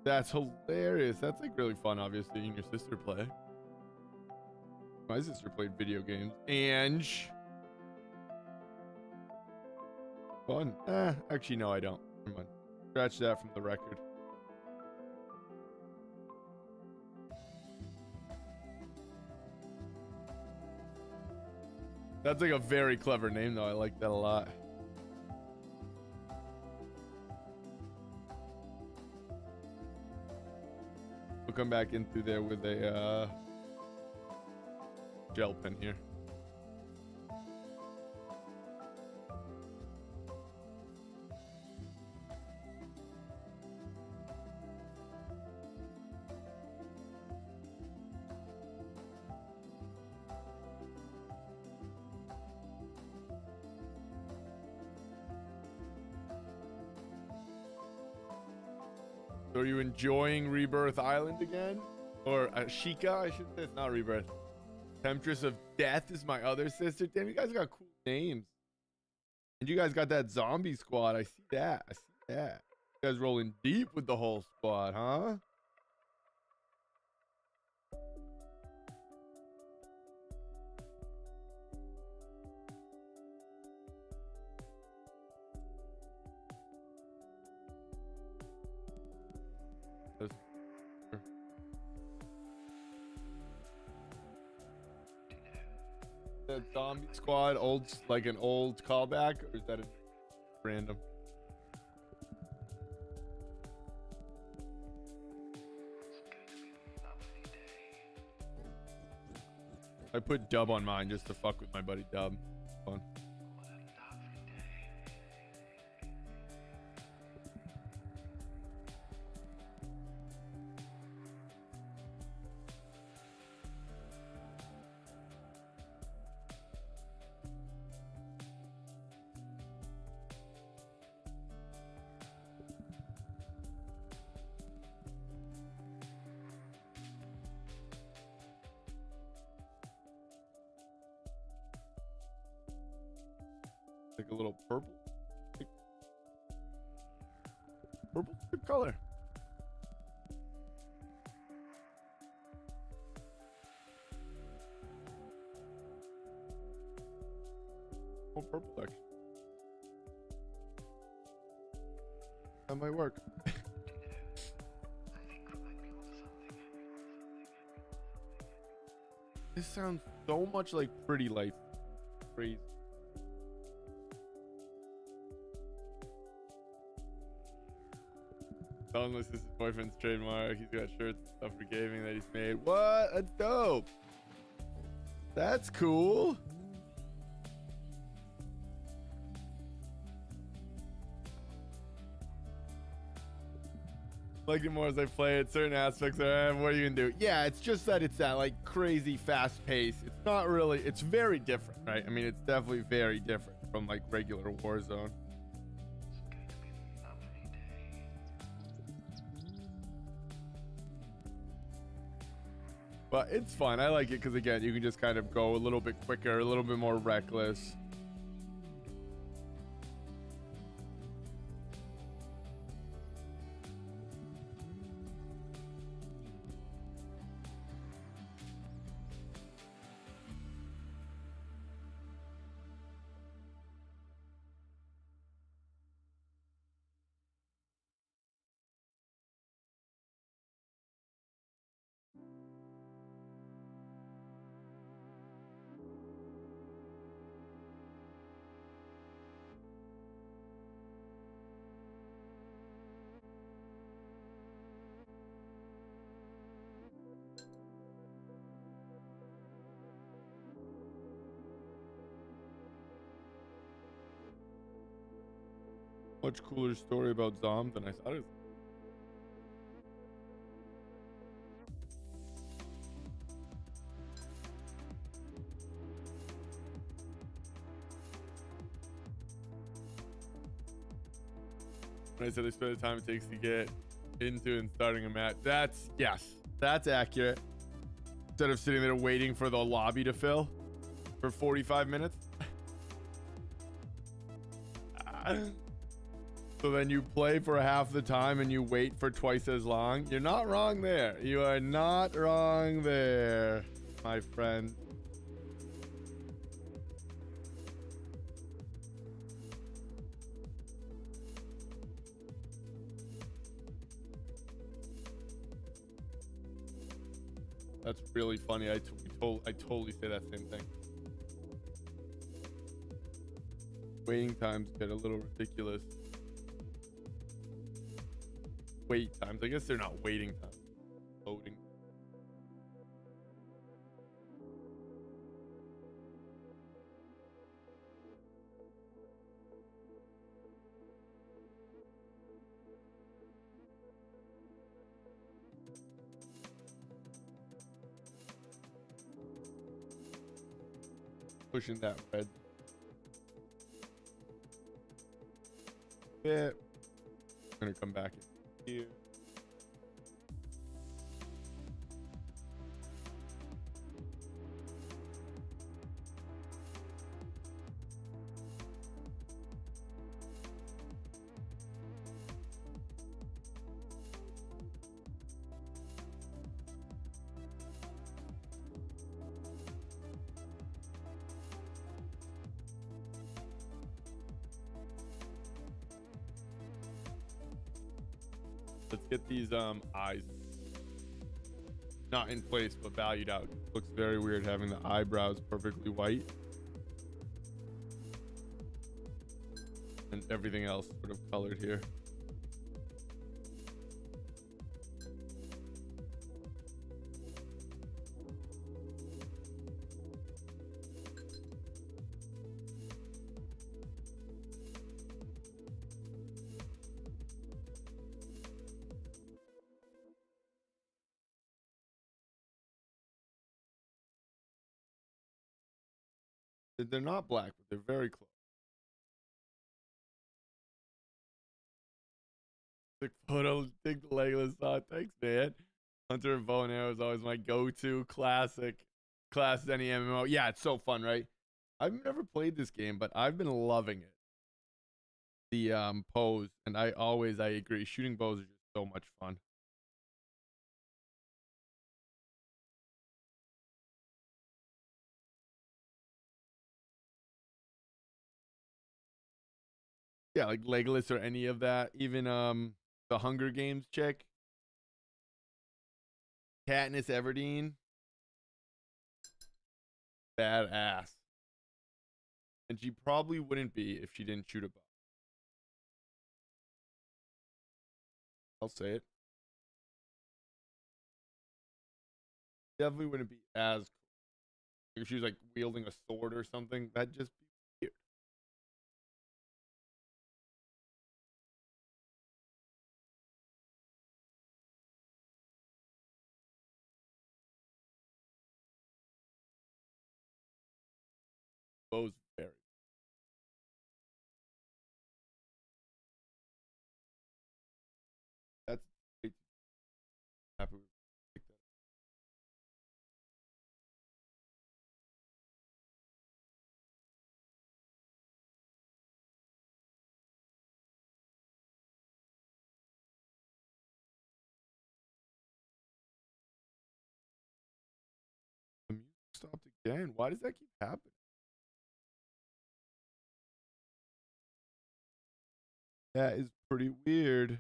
That's hilarious. That's like really fun, obviously, seeing your sister play. My sister played video games. Ange. Fun. Actually, no, I don't. Never mind. Scratch that from the record. That's like a very clever name, though. I like that a lot. We'll come back in through there with a gel pen here. So are you enjoying Rebirth Island again? Or Ashika, I should say. It's not Rebirth. Temptress of Death is my other sister. Damn, you guys got cool names. And you guys got that zombie squad. I see that. I see that. You guys rolling deep with the whole squad, huh? That zombie squad, like an old callback, or is that a random? I put Dub on mine just to fuck with my buddy Dub. Fun. Like a little purple. Purple's a good color. Oh, purple actually. That might work. This sounds so much like Pretty Lights. Crazy. Unless this is his boyfriend's trademark. He's got shirts and stuff for gaming that he's made. What? That's dope. That's cool. Like it more as I play it. Certain aspects are, what are you gonna do? Yeah, it's just that it's that like crazy fast pace. It's not really, it's very different, right? I mean, it's definitely very different from like regular Warzone. But it's fun. I like it because, again, you can just kind of go a little bit quicker, a little bit more reckless. Much cooler story about Zom than I thought it was. When I said I spent the time it takes to get into and starting a match, that's accurate. Instead of sitting there waiting for the lobby to fill for 45 minutes. So then you play for half the time and you wait for twice as long. You're not wrong there. You are not wrong there, my friend. That's really funny. I totally say that same thing. Waiting times get a little ridiculous. Wait times. I guess they're not waiting times. Loading. Pushing that red bit. I'm gonna come back in here. Let's get these eyes not in place but valued out. Looks very weird having the eyebrows perfectly white and everything else sort of colored here. They're not black, but they're very close. 6 photo, take the Legolas shot. Thanks, man. Hunter and bow and arrow is always my go-to classic any MMO. Yeah, it's so fun, right? I've never played this game, but I've been loving it. The pose, and I agree. Shooting bows are just so much fun. Yeah, like Legolas or any of that. Even the Hunger Games chick, Katniss Everdeen, badass. And she probably wouldn't be if she didn't shoot a bow. I'll say it. Definitely wouldn't be as cool. If she was like wielding a sword or something, that'd just be weird. Bow's very. That's great. Happy with that. The music stopped again. Why does that keep happening? That is pretty weird.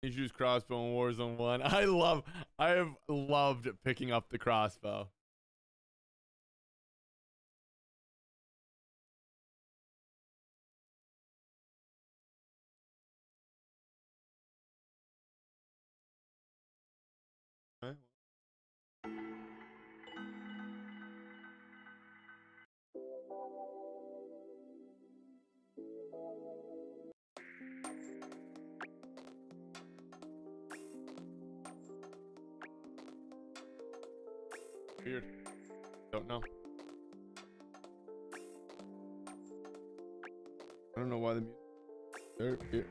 Introduce crossbow in Warzone 1. I have loved picking up the crossbow. Okay. Weird. Don't know. I don't know why the music. There, here.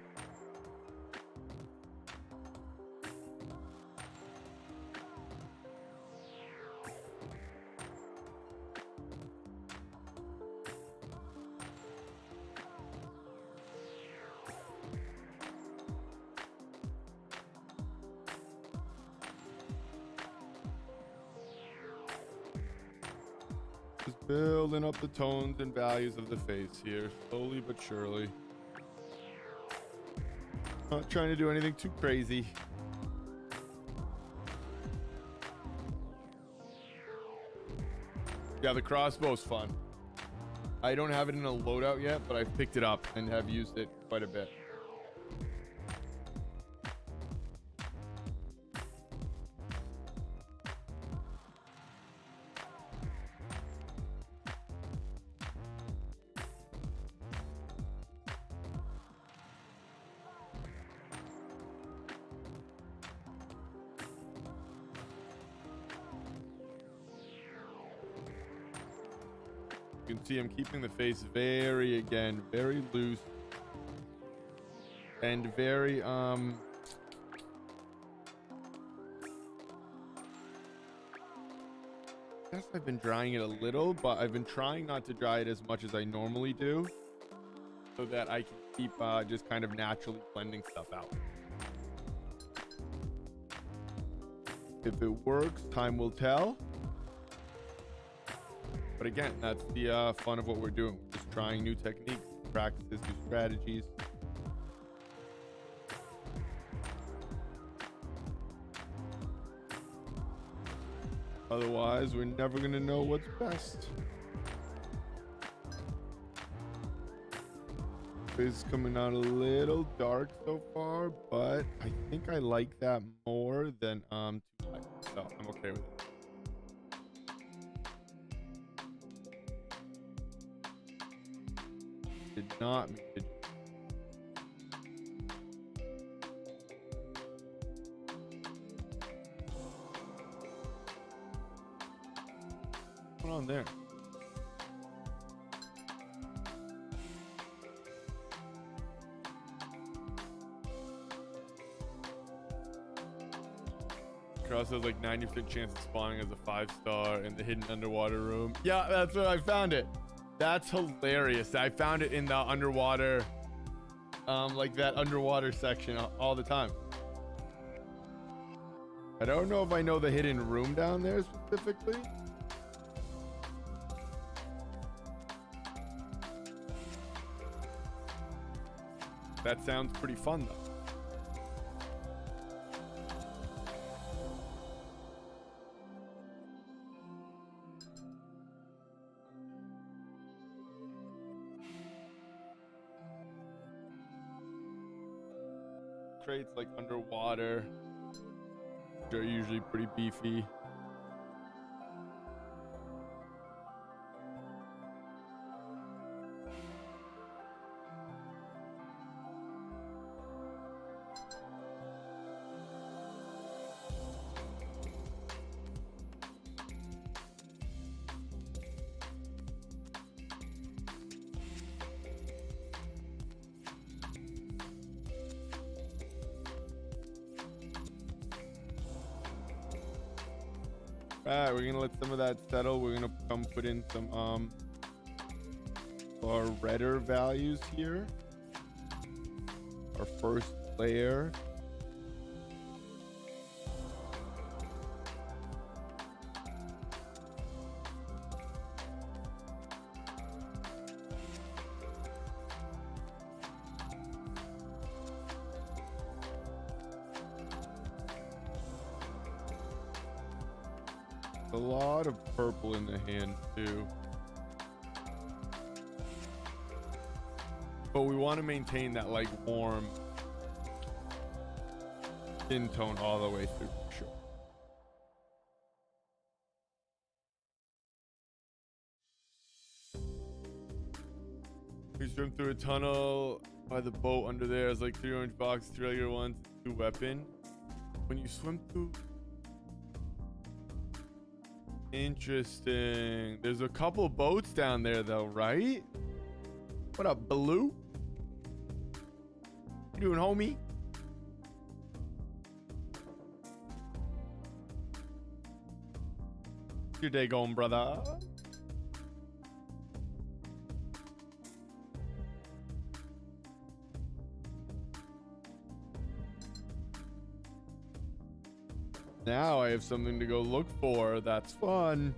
Just building up the tones and values of the face here, slowly but surely. Not trying to do anything too crazy. Yeah, the crossbow's fun. I don't have it in a loadout yet, but I've picked it up and have used it quite a bit. You can see I'm keeping the face very loose and very I guess I've been drying it a little, but I've been trying not to dry it as much as I normally do so that I can keep just kind of naturally blending stuff out. If it works, time will tell. But again, that's the fun of what we're doing. We're just trying new techniques, practices, new strategies. Otherwise, we're never going to know what's best. It's coming out a little dark so far, but I think I like that more than too light. So I'm okay with it. Did not mean to. What's going on there? Cross has like 90% chance of spawning as a 5-star in the hidden underwater room. Yeah, that's where I found it. That's hilarious. I found it in the underwater, like that underwater section all the time. I don't know if I know the hidden room down there specifically. That sounds pretty fun though. Crates like underwater, they're usually pretty beefy. Alright, we're gonna let some of that settle. We're gonna come put in some our redder values here. Our first layer. A lot of purple in the hand too. But we want to maintain that like warm skin tone all the way through for sure. We swim through a tunnel by the boat under there. It's like 3 orange boxes, 3 regular ones, 2 weapon. When you swim through. Interesting. There's a couple boats down there though, right? What up, Baloo? You doing, homie? How's your day going, brother? Now I have something to go look for. That's fun.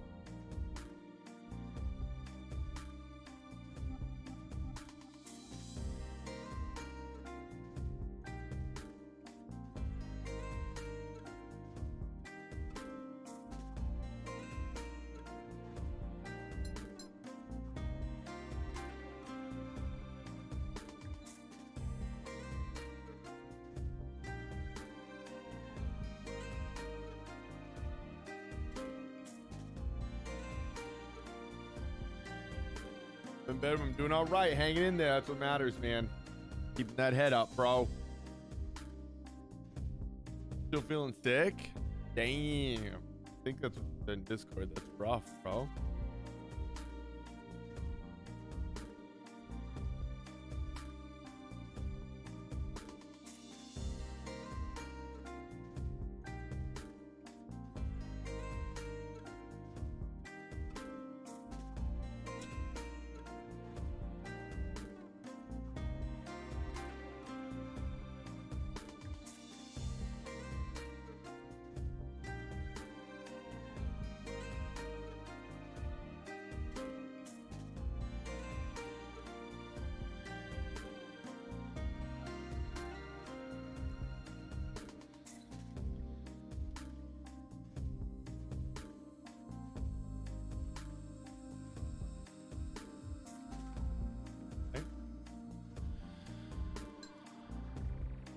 I'm doing all right. Hanging in there. That's what matters, man. Keeping that head up, bro. Still feeling sick? Damn. I think that's what's in Discord. That's rough, bro.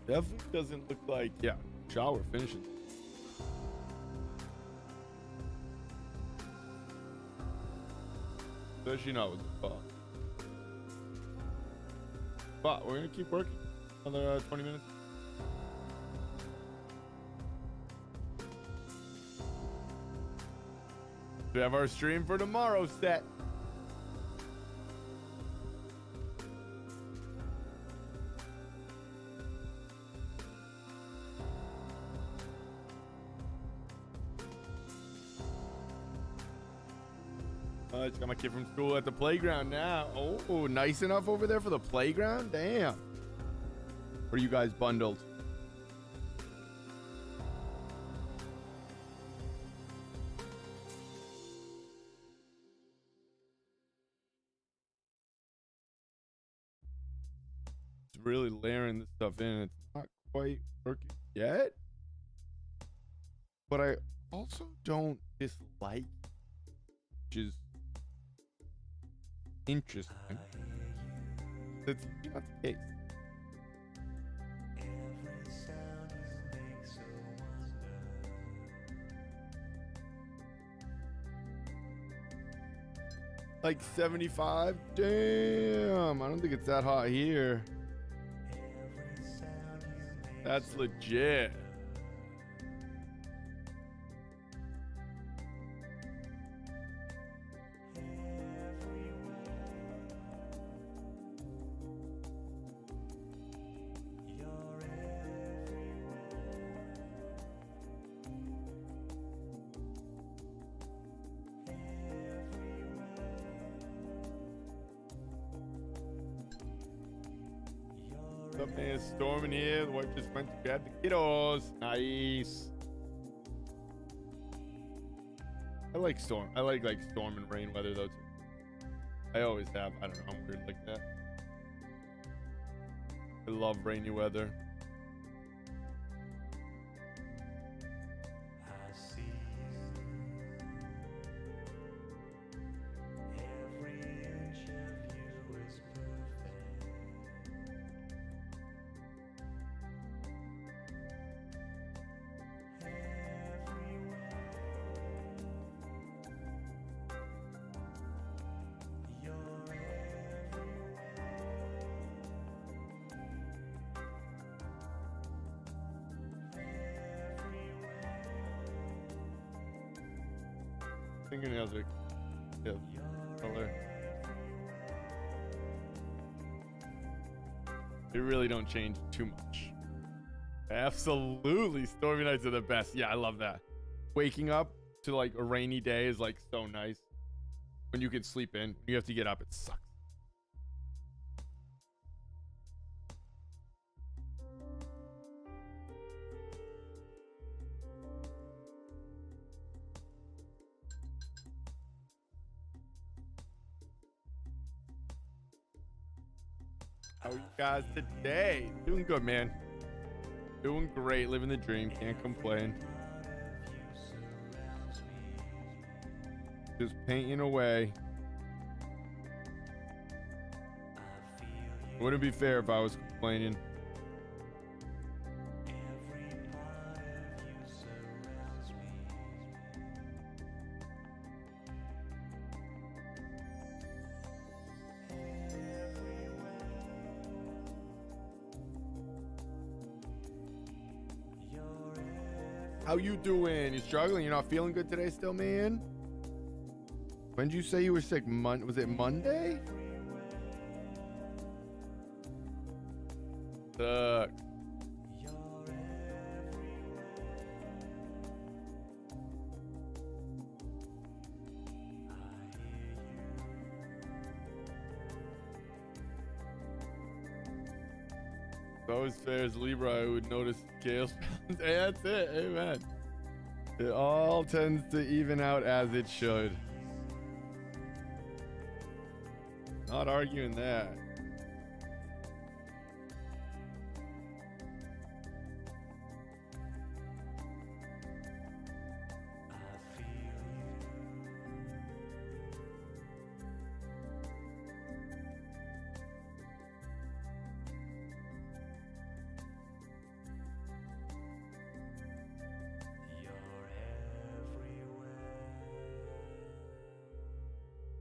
Definitely doesn't look like, yeah, shower finishing. Especially not with the fog. But we're gonna keep working another 20 minutes. We have our stream for tomorrow set. I just got my kid from school at the playground now. Oh, nice enough over there for the playground? Damn. Where are you guys bundled? It's really layering this stuff in. It's not quite working yet. But I also don't dislike, which is interesting. That's not the case. Like 75? Damn, I don't think it's that hot here. That's legit. It's storming here. The wife just went to grab the kiddos. Nice. I like storm. I like storm and rain weather though too. I always have. I don't know. I'm weird like that. I love rainy weather. Fingernails are color. They really don't change too much. Absolutely, stormy nights are the best. Yeah, I love that. Waking up to like a rainy day is like so nice. When you can sleep in, you have to get up, it sucks. How are you guys today? Doing good, man. Doing great, living the dream, can't complain. Just painting away. It wouldn't be fair if I was complaining. How you doing? You struggling? You're not feeling good today still, man? When did you say you were sick? Was it Monday? Sucks. Those fairs Libra, I would notice chaos balance. Hey, that's it. Amen. It all tends to even out as it should. Not arguing that.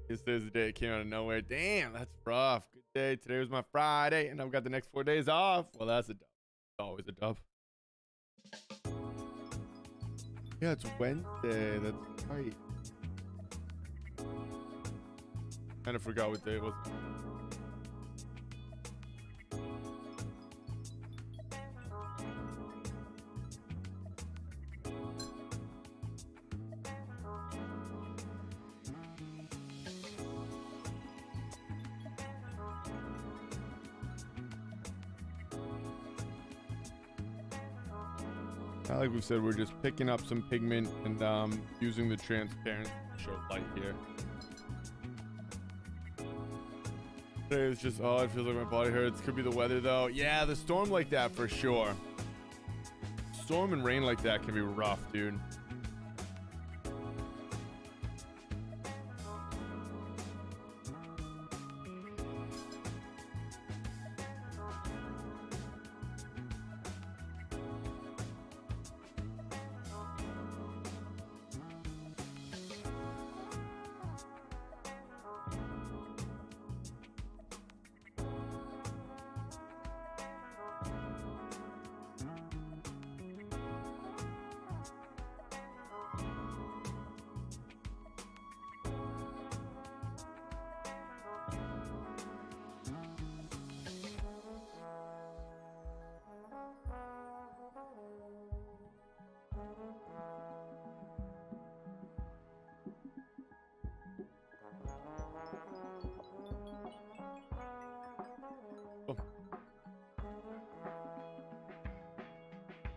This is the day it came out of nowhere. Damn, that's rough. Good day. Today was my Friday, and I've got the next 4 days off. Well, that's a dub. Always a dub. Yeah, it's Wednesday. That's right. Kind of forgot what day it was. Like we said, we're just picking up some pigment and using the transparent to show light here. Today it's just, oh, it feels like my body hurts. Could be the weather though. Yeah, the storm like that for sure. Storm and rain like that can be rough, dude.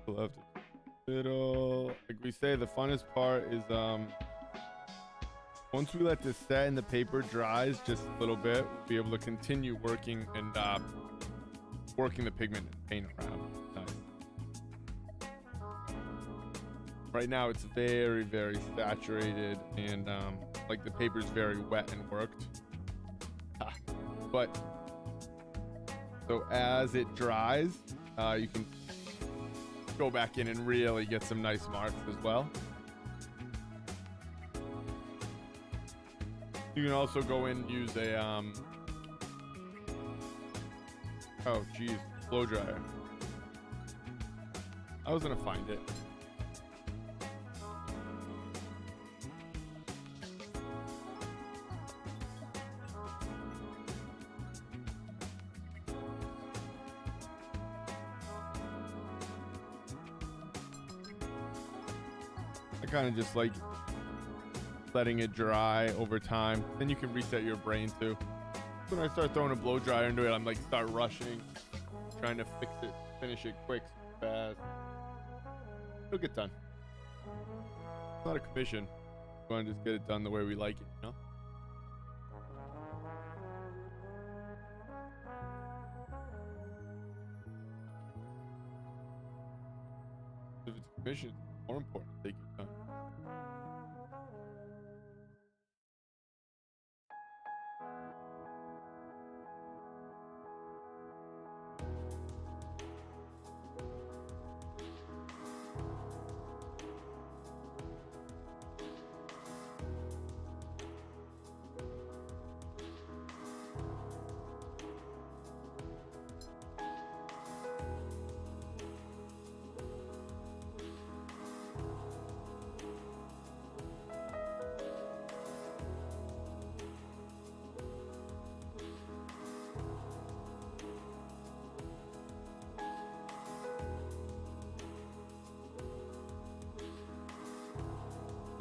Left middle. Like we say, the funnest part is once we let this set and the paper dries just a little bit, we'll be able to continue working and working the pigment and paint around. Nice. Right now it's very, very saturated and like the paper's very wet and worked. But so as it dries, you can go back in and really get some nice marks as well. You can also go in and use a oh geez, blow dryer. I was gonna find it. Kind of just like letting it dry over time, then you can reset your brain too. When I start throwing a blow dryer into it, I'm like start rushing, trying to fix it, finish it quick, fast. It'll get done. It's not a commission. We want to just get it done the way we like it, you know? If it's a commission, it's more important to take your time.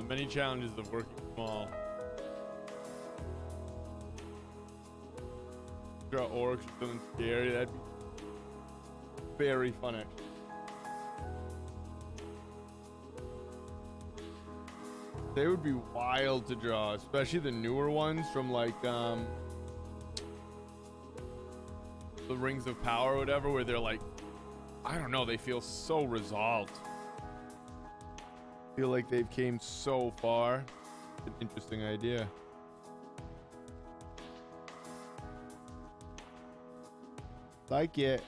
many challenges of working small. Draw orcs or something scary. That'd be very fun, actually. They would be wild to draw, especially the newer ones from like the Rings of Power or whatever, where they're like, I don't know, they feel so resolved. Feel like they've came so far. It's an interesting idea. Like it.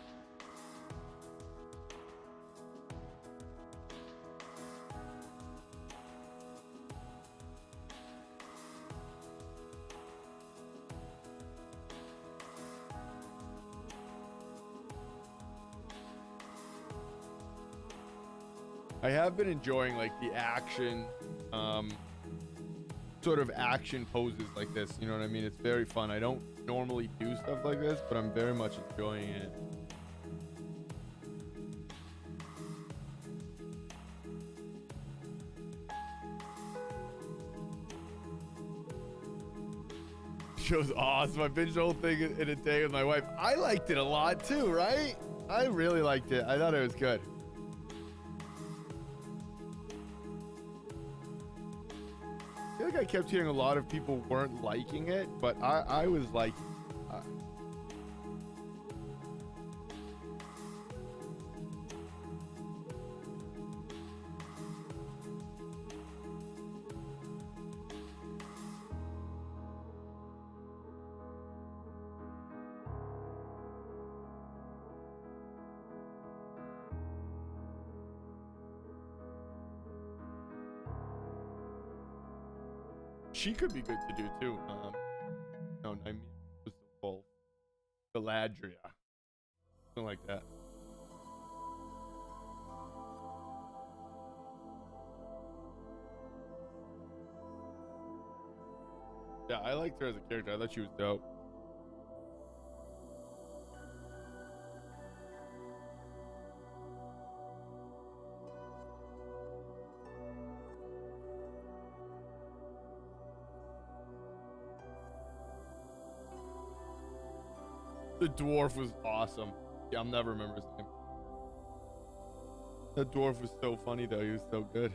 I have been enjoying like the action, sort of action poses like this. You know what I mean? It's very fun. I don't normally do stuff like this, but I'm very much enjoying it. Show's awesome. I binged the whole thing in a day with my wife. I liked it a lot too, right? I really liked it. I thought it was good. I feel like I kept hearing a lot of people weren't liking it, but I was like, she could be good to do too. No, I mean, it was the wolf, Galadria, something like that. Yeah, I liked her as a character. I thought she was dope. The dwarf was awesome. Yeah, I'll never remember his name. That dwarf was so funny though. He was so good.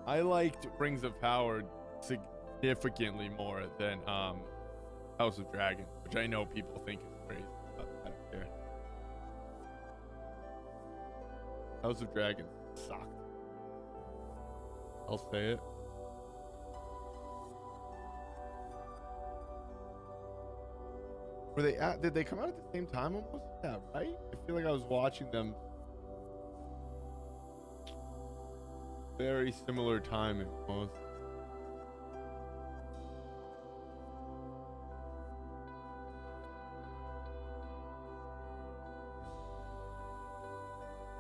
I liked Rings of Power significantly more than House of Dragon, which I know people think is crazy, but I don't care. House of Dragon sucked. I'll say it. Were they did they come out at the same time almost? Yeah, right? I feel like I was watching them very similar timing almost.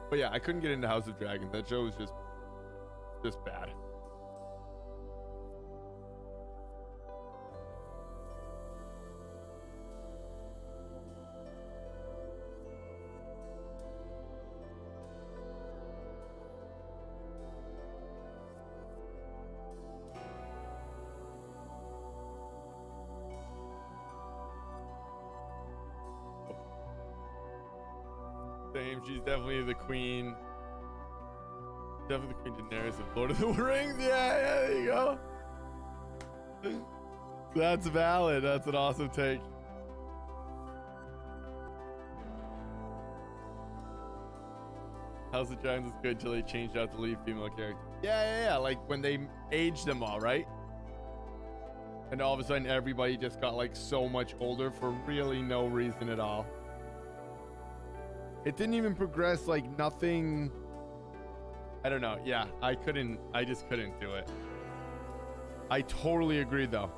But yeah, I couldn't get into House of Dragon. That show was just bad. Same, she's definitely the queen. Definitely the Queen Daenerys of Lord of the Rings. Yeah, there you go. That's valid. That's an awesome take. House of Dragons was good till they changed out the lead female character. Yeah. Like when they aged them all, right? And all of a sudden everybody just got like so much older for really no reason at all. It didn't even progress, like nothing. I don't know. Yeah, I just couldn't do it. I totally agree though.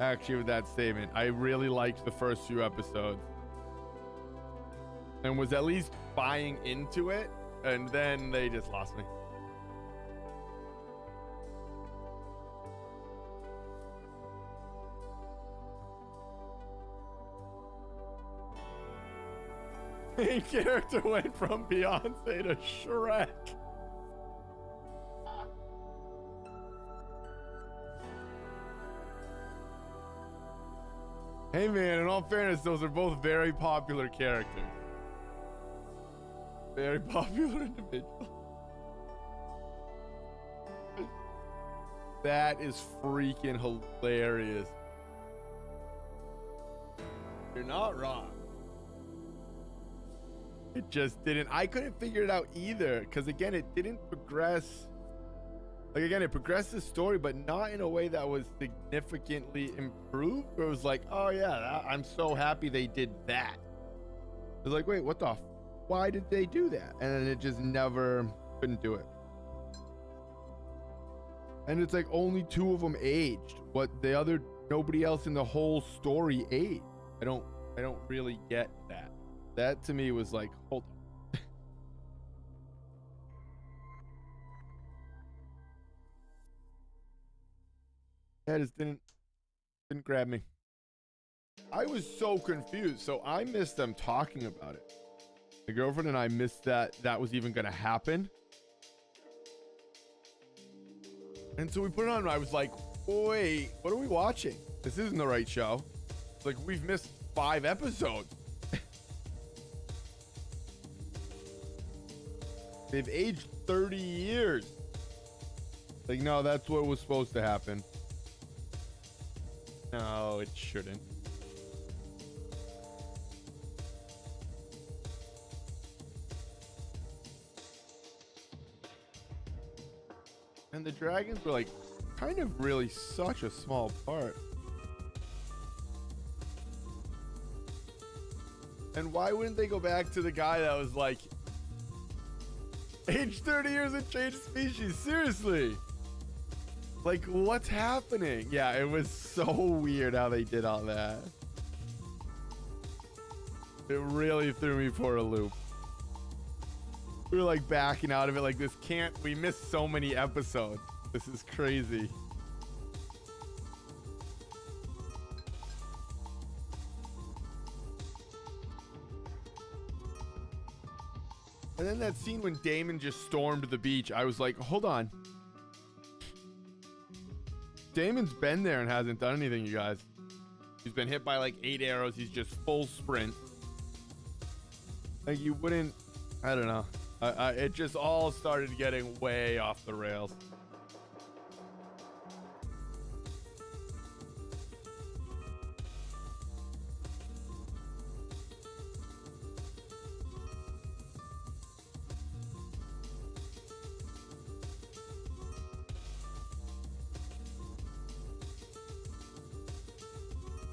Actually, with that statement, I really liked the first few episodes and was at least buying into it, and then they just lost me. main character went from Beyonce to Shrek. Hey man, in all fairness, those are both very popular characters. Very popular individuals. That is freaking hilarious. You're not wrong. It just didn't. I couldn't figure it out either, because again, it didn't progress. Like again, it progressed the story, but not in a way that was significantly improved. Where it was like, oh yeah, I'm so happy they did that. It was like, wait, what the? Why did they do that? And then it just never couldn't do it. And it's like only 2 of them aged. What the other, nobody else in the whole story aged. I don't really get that. That to me was like, hold on. That just didn't grab me. I was so confused. So I missed them talking about it. My girlfriend and I missed that was even gonna happen. And so we put it on and I was like, wait, what are we watching? This isn't the right show. It's like, we've missed 5 episodes. They've aged 30 years. Like, no, that's what was supposed to happen. No, it shouldn't. And the dragons were like kind of really such a small part. And why wouldn't they go back to the guy that was like, age 30 years and change species? Seriously. Like, what's happening? Yeah, it was so weird how they did all that. It really threw me for a loop. We were like backing out of it like, this can't, we missed so many episodes. This is crazy. And then that scene when Damon just stormed the beach, I was like, hold on. Damon's been there and hasn't done anything, you guys. He's been hit by like 8 arrows. He's just full sprint. Like, you wouldn't, I don't know. It just all started getting way off the rails.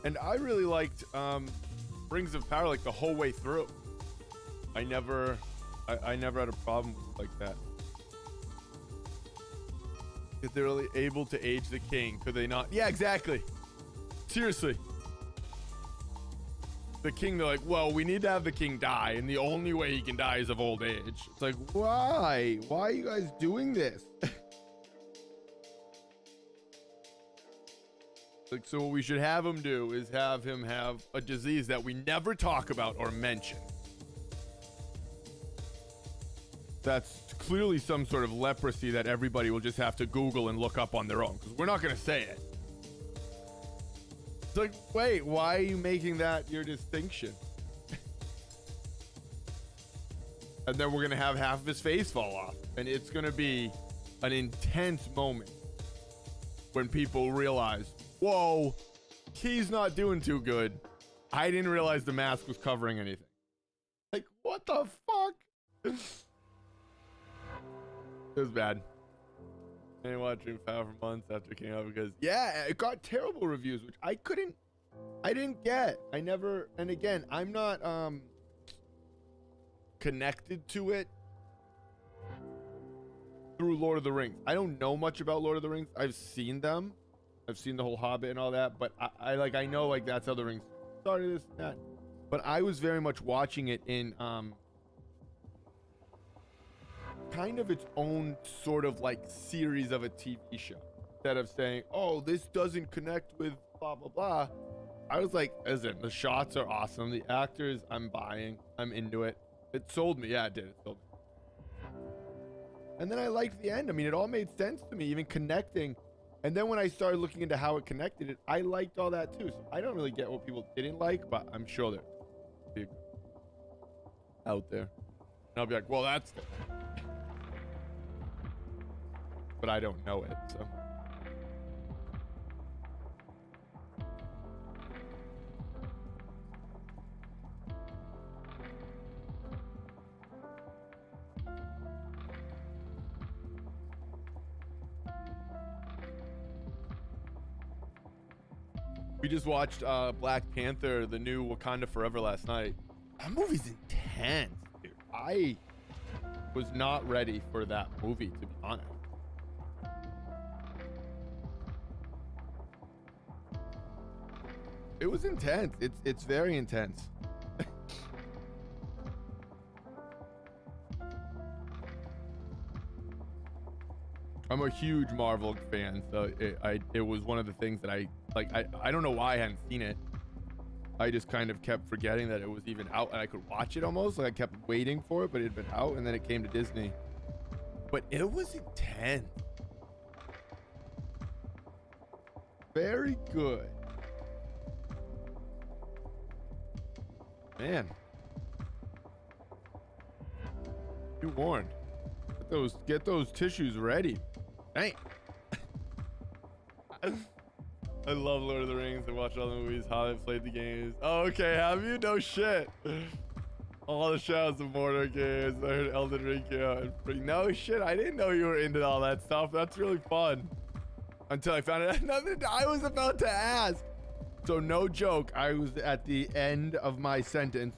And I really liked Rings of Power like the whole way through. I never had a problem like that. If they're really able to age the king, could they not? Yeah, exactly. Seriously. The king, they're like, well, we need to have the king die, and the only way he can die is of old age. It's like, why? Why are you guys doing this? Like, so what we should have him do is have him have a disease that we never talk about or mention. That's clearly some sort of leprosy that everybody will just have to Google and look up on their own, because we're not going to say it. It's like, wait, why are you making that your distinction? And then we're going to have half of his face fall off. And it's going to be an intense moment when people realize, whoa, he's not doing too good. I didn't realize the mask was covering anything. Like, what the fuck? It was bad. I didn't watch Dream Power for months after it came out because, yeah, it got terrible reviews, which I didn't get. I never, and again, I'm not connected to it through Lord of the Rings. I don't know much about Lord of the Rings. I've seen them. I've seen the whole Hobbit and all that, but I know like that's how the rings started, this and that. But I was very much watching it in kind of its own sort of like series of a TV show. Instead of saying, oh, this doesn't connect with blah blah blah, I was like, listen, the shots are awesome. The actors, I'm buying. I'm into it. It sold me. Yeah, it did. It sold me. And then I liked the end. I mean, it all made sense to me, even connecting. And then when I started looking into how it connected it, I liked all that too. So I don't really get what people didn't like, but I'm sure they're big out there. And I'll be like, well, that's the... But I don't know it, so. We just watched Black Panther, the new Wakanda Forever last night. That movie's intense, dude. I was not ready for that movie, to be honest. It was intense. It's very intense. I'm a huge Marvel fan, so it was one of the things that I don't know why I hadn't seen it. I just kind of kept forgetting that it was even out and I could watch it almost. Like I kept waiting for it, but it had been out and then it came to Disney. But it was intense. Very good. Man. You warned. Get those tissues ready. Dang. I love Lord of the Rings. I watched all the movies. Hobbit, played the games. Oh, okay, have you? No shit. All the Shadows of Mordor games. I heard Elden Ring came out. No shit, I didn't know you were into all that stuff. That's really fun. Until I found out nothing I was about to ask. So no joke, I was at the end of my sentence.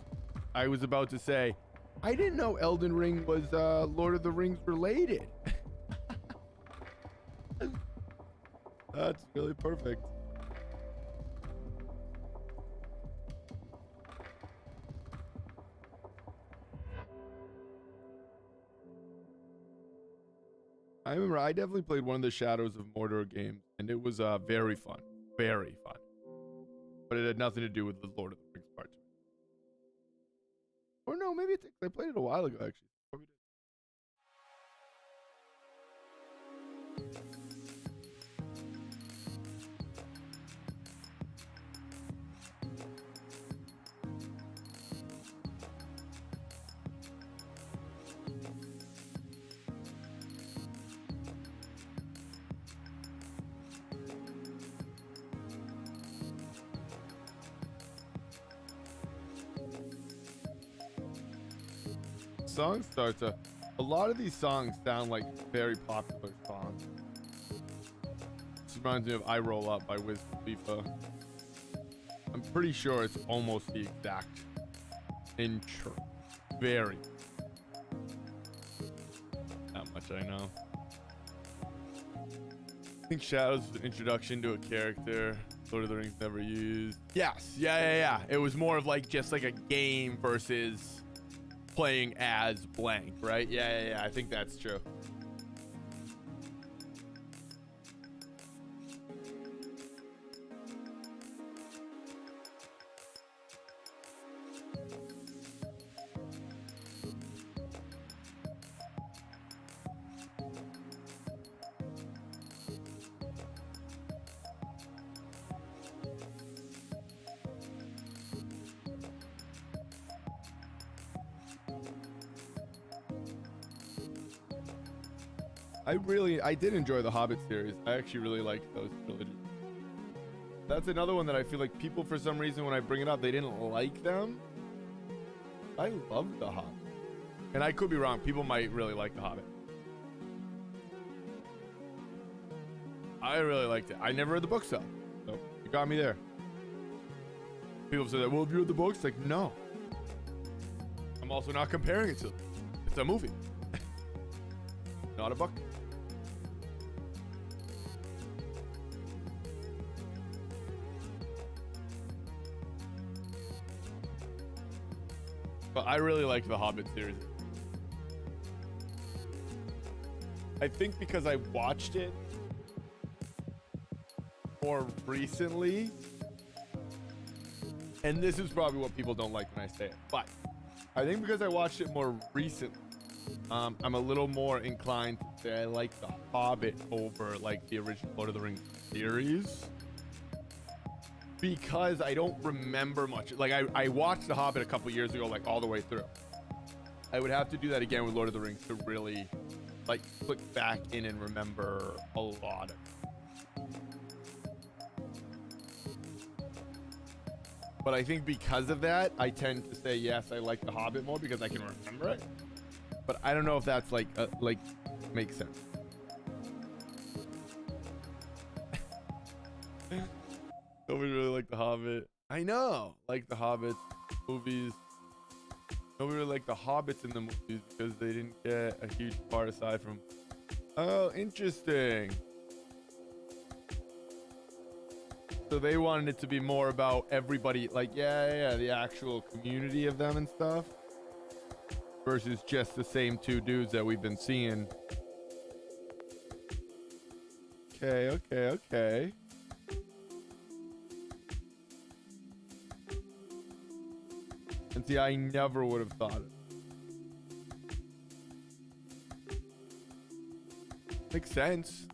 I was about to say, I didn't know Elden Ring was Lord of the Rings related. That's really perfect. I remember I definitely played one of the Shadows of Mordor games, and it was very fun. Very fun. But it had nothing to do with the Lord of the Rings part. Or no, maybe I played it a while ago, actually. Probably did. Song starts a lot of these songs sound like very popular songs. This reminds me of I Roll Up by Wiz Khalifa. I'm pretty sure it's almost the exact intro. Very. That much I know. I think Shadows is an introduction to a character Lord of the Rings never used. Yes, yeah. It was more of like just like a game versus playing as blank, right? Yeah. I think that's true. I did enjoy the Hobbit series. I actually really liked those trilogies. That's another one that I feel like people, for some reason, when I bring it up, they didn't like them. I love the Hobbit. And I could be wrong. People might really like the Hobbit. I really liked it. I never read the books though. So you got me there. People say that, well, have you read the books? Like, no. I'm also not comparing it to them. It's a movie. Not a book. But I really liked the Hobbit series. I think because I watched it more recently, and this is probably what people don't like when I say it, but I think because I watched it more recently, I'm a little more inclined to say I like The Hobbit over like the original Lord of the Rings series, because I don't remember much. Like I watched The Hobbit a couple years ago, like all the way through. I would have to do that again with Lord of the Rings to really like click back in and remember a lot of it. But I think because of that, I tend to say yes, I like The Hobbit more because I can remember it. But I don't know if that's like makes sense. Nobody really liked The Hobbit. I know, like The Hobbit movies. Nobody really liked the hobbits in the movies because they didn't get a huge part aside from. Oh, interesting. So they wanted it to be more about everybody, like yeah, the actual community of them and stuff, versus just the same two dudes that we've been seeing. Okay. And see, I never would have thought it. Makes sense.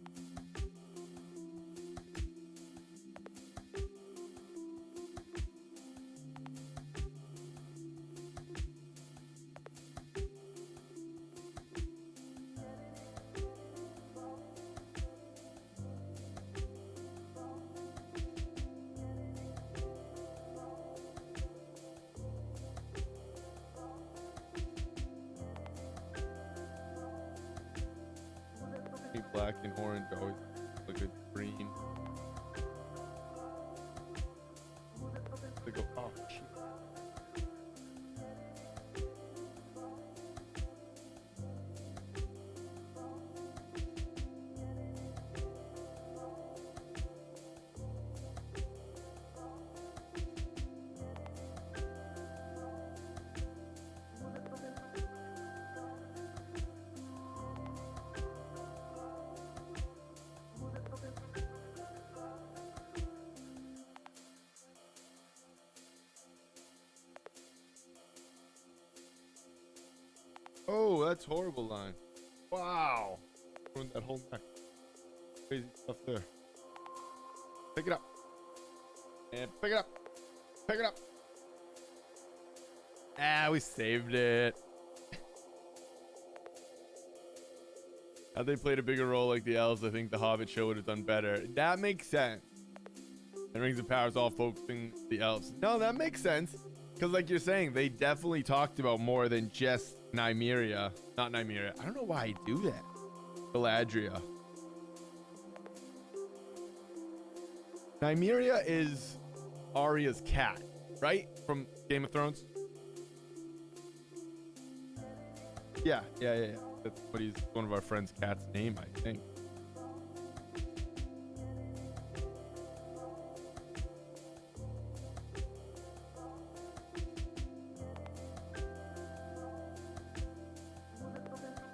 Black and orange always look good. Green. They go, oh shit. Oh, that's horrible line. Wow. Ruined that whole neck. Crazy stuff there. Pick it up. And pick it up. Pick it up. Ah, we saved it. Had they played a bigger role like the elves, I think the Hobbit show would have done better. That makes sense. And Rings of Power is all focusing the elves. No, that makes sense. Because like you're saying, they definitely talked about more than just Nymeria. Not Nymeria. I don't know why I do that. Galadriel. Nymeria is Arya's cat, right? From Game of Thrones? Yeah. That's what he's one of our friend's cat's name, I think.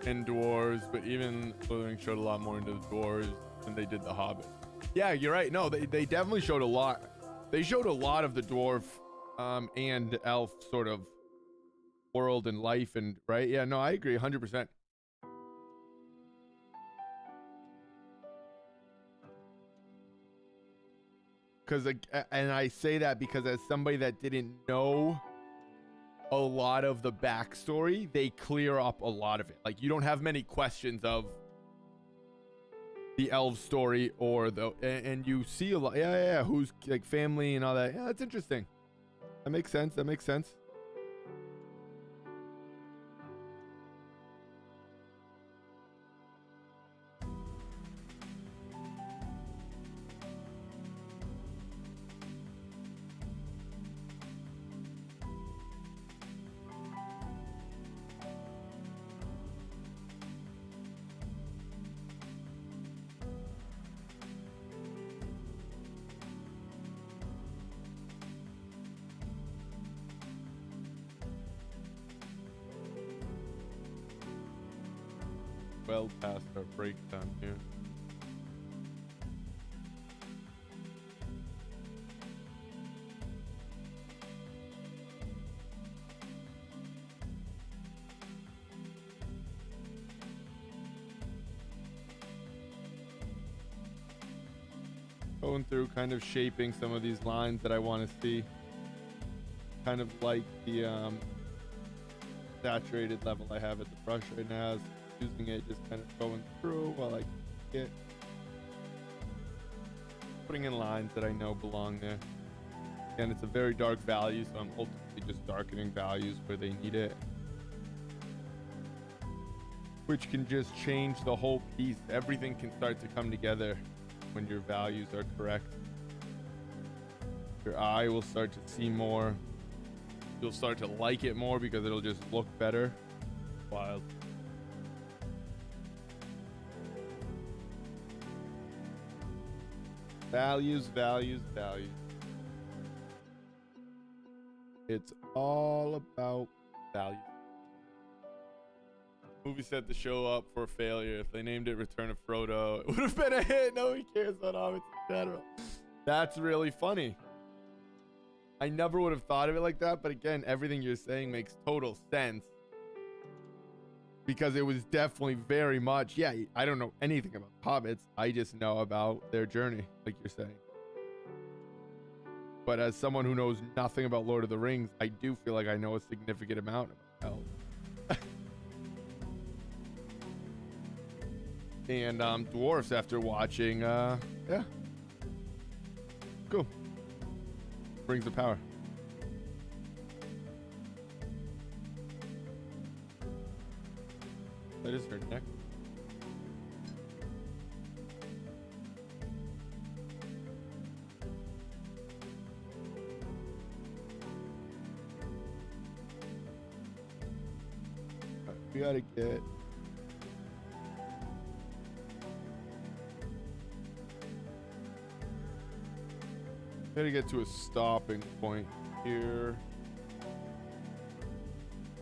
And dwarves, but even Slithering showed a lot more into the dwarves than they did the Hobbit. Yeah, you're right. No, they definitely showed a lot. They showed a lot of the dwarf and elf sort of world and life and right. Yeah, no, I agree 100%. Because and I say that because as somebody that didn't know a lot of the backstory, they clear up a lot of it. Like you don't have many questions of the elf story or the and you see a lot. Yeah, who's like family and all that. Yeah, that's interesting. That makes sense. Well past our breakdown here. Going through, kind of shaping some of these lines that I want to see. Kind of like the saturated level I have at the brush right now. So using it, just kind of going through while I get putting in lines that I know belong there. Again, it's a very dark value, so I'm ultimately just darkening values where they need it, which can just change the whole piece. Everything can start to come together when your values are correct. Your eye will start to see more. You'll start to like it more because it'll just look better. Wild. Values, values, values. It's all about values. Movie set the show up for failure. If they named it Return of Frodo, it would have been a hit. Nobody cares about hobbits in general. That's really funny. I never would have thought of it like that, but again, everything you're saying makes total sense. Because it was definitely very much, yeah, I don't know anything about hobbits. I just know about their journey, like you're saying. But as someone who knows nothing about Lord of the Rings, I do feel like I know a significant amount about elves. And dwarfs after watching, yeah. Cool. Brings the power. That is her neck. We gotta get to a stopping point here.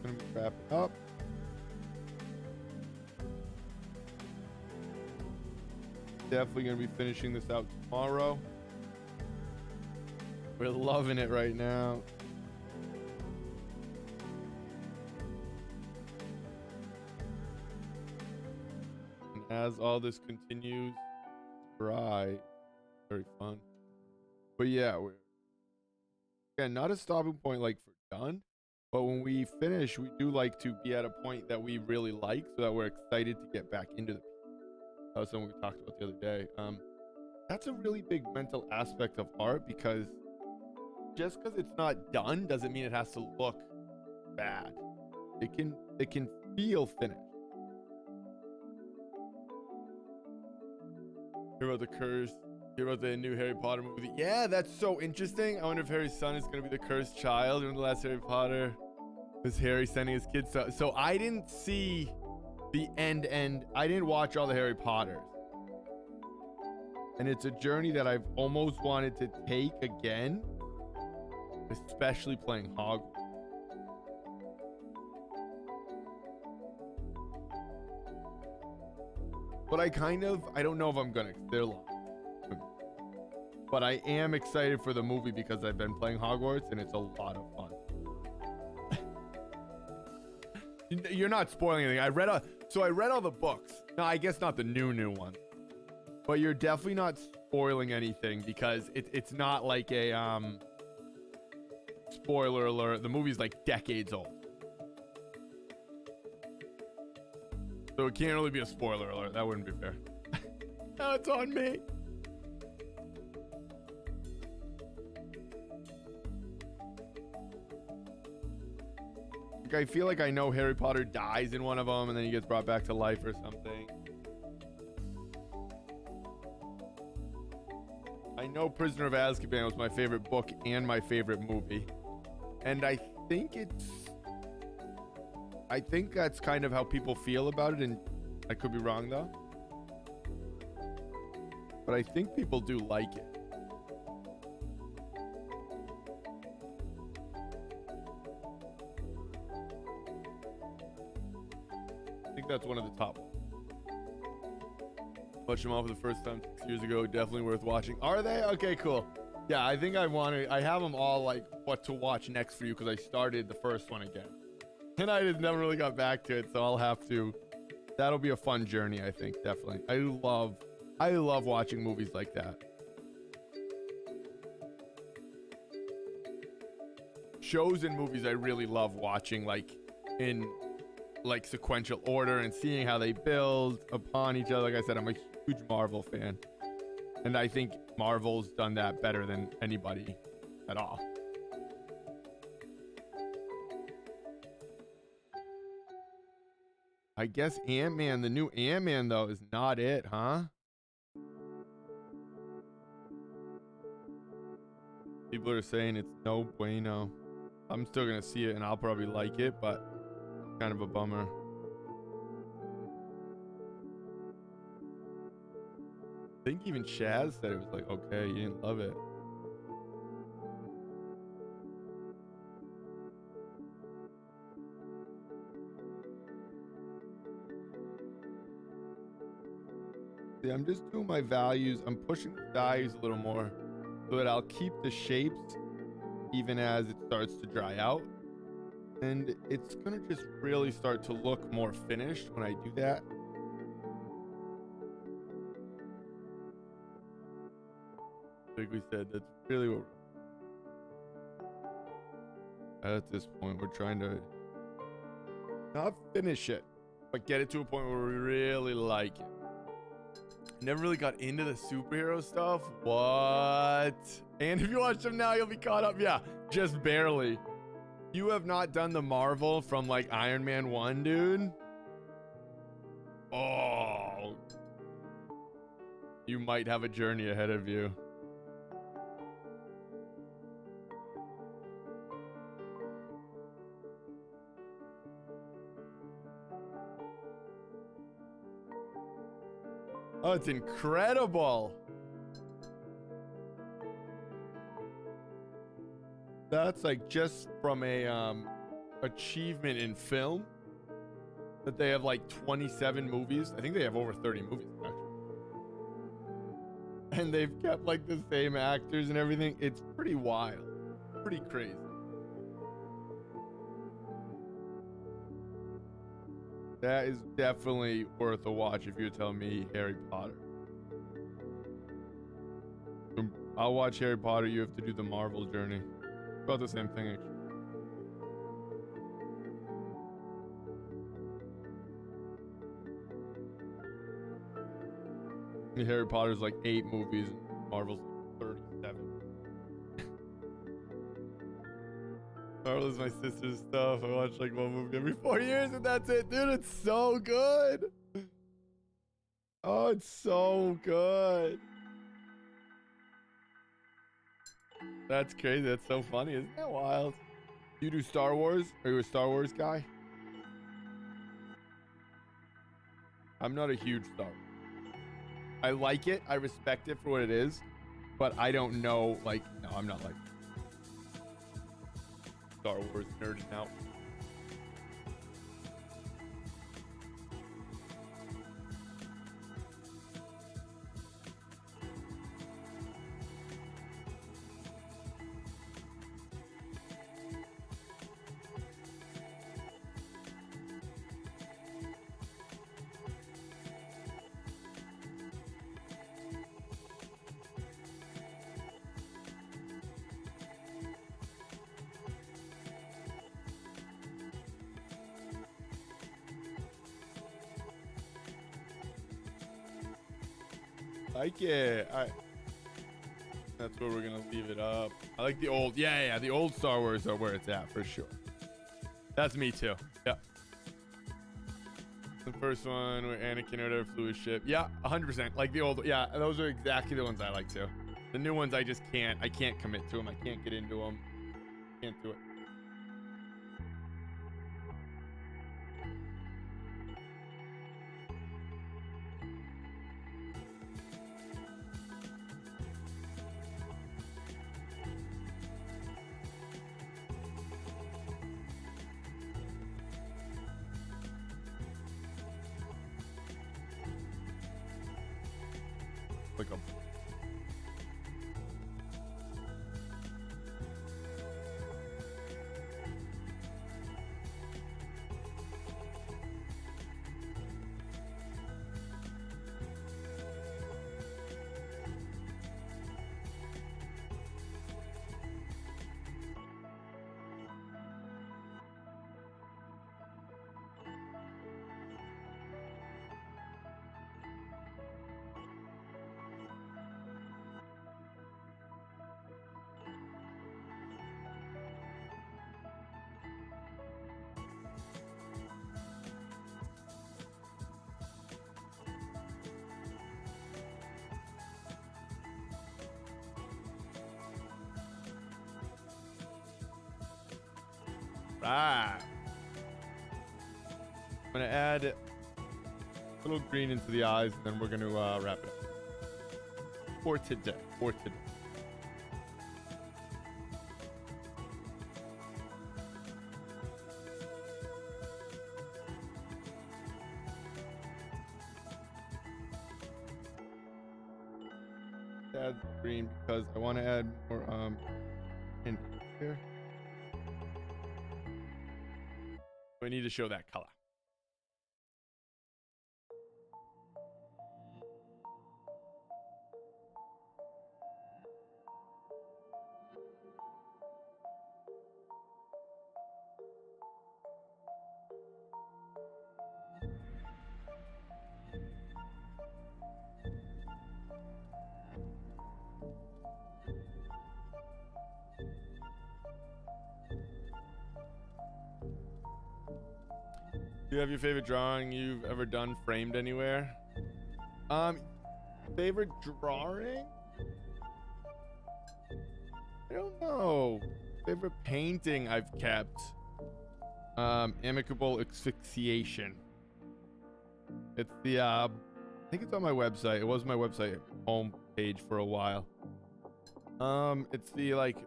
Gonna be wrapping up. Definitely gonna be finishing this out tomorrow. We're loving it right now. And as all this continues, dry, very fun. But yeah, we're again not a stopping point like for done, but when we finish, we do like to be at a point that we really like, so that we're excited to get back into the. That was something we talked about the other day. That's a really big mental aspect of art, because just because it's not done doesn't mean it has to look bad. It can feel finished. Hear about the curse. Hear about the new Harry Potter movie. Yeah, that's so interesting. I wonder if Harry's son is going to be the cursed child. In the last Harry Potter was Harry sending his kids. So I didn't see the end. I didn't watch all the Harry Potters. And it's a journey that I've almost wanted to take again, especially playing Hogwarts. But I don't know if I'm gonna. They're long. But I am excited for the movie because I've been playing Hogwarts and it's a lot of fun. You're not spoiling anything. I read all the books. No, I guess not the new one. But you're definitely not spoiling anything because it's not like a spoiler alert. The movie's like decades old. So it can't really be a spoiler alert. That wouldn't be fair. Now it's on me. I feel like I know Harry Potter dies in one of them and then he gets brought back to life or something. I know Prisoner of Azkaban was my favorite book and my favorite movie. And I think that's kind of how people feel about it, and I could be wrong though. But I think people do like it. I think that's one of the top ones. Watched them all for the first time 6 years ago. Definitely worth watching. Are they? Okay, cool. Yeah, I think I have them all like what to watch next for you because I started the first one again. And I just never really got back to it, so I'll have to. That'll be a fun journey, I think, definitely. I love watching movies like that. shows and movies I really love watching, like in like sequential order and seeing how they build upon each other. Like I said, I'm a huge Marvel fan, and I think Marvel's done that better than anybody at all. I guess Ant-Man, the new Ant-Man though, is not it, huh? People are saying it's no bueno. I'm still gonna see it and I'll probably like it, but kind of a bummer. I think even Shaz said it was like, okay, you didn't love it. See, I'm just doing my values. I'm pushing the values a little more so that I'll keep the shapes even as it starts to dry out. And it's gonna just really start to look more finished when I do that. Like we said, that's really what at this point we're trying to not finish it, but get it to a point where we really like it. Never really got into the superhero stuff. What? And if you watch them now, you'll be caught up. Yeah, just barely. You have not done the Marvel from like Iron Man 1, dude? Oh. You might have a journey ahead of you. Oh, it's incredible. That's like just from a achievement in film that they have like 27 movies. I think they have over 30 movies actually. And they've kept like the same actors and everything. It's pretty wild. Pretty crazy. That is definitely worth a watch if you're telling me Harry Potter. I'll watch Harry Potter. You have to do the Marvel journey. About the same thing, actually. Harry Potter's like 8 movies, and Marvel's like 37. Marvel is my sister's stuff. I watch like one movie every 4 years, and that's it, dude. It's so good. Oh, it's so good. That's crazy. That's so funny. Isn't that wild? You do Star Wars? Are you a Star Wars guy? I'm not a huge Star Wars. I like it. I respect it for what it is. But I don't know, like, no, I'm not like Star Wars nerding out. Like it. That's where we're gonna leave it up. I like the old, yeah, the old Star Wars are where it's at for sure. That's me too. Yeah. The first one where Anakin or flew his ship. Yeah, 100%. Like the old, yeah, those are exactly the ones I like too. The new ones I just can't. I can't commit to them. I can't get into them. Can't do it. Like a right. I'm gonna add a little green into the eyes, and then we're gonna wrap it up for today. Add green because I want to add more in here. We need to show that color. Do you have your favorite drawing you've ever done framed anywhere? Favorite drawing? I don't know. Favorite painting I've kept. Amicable Asphyxiation. It's the I think it's on my website. It was my website home page for a while. It's the like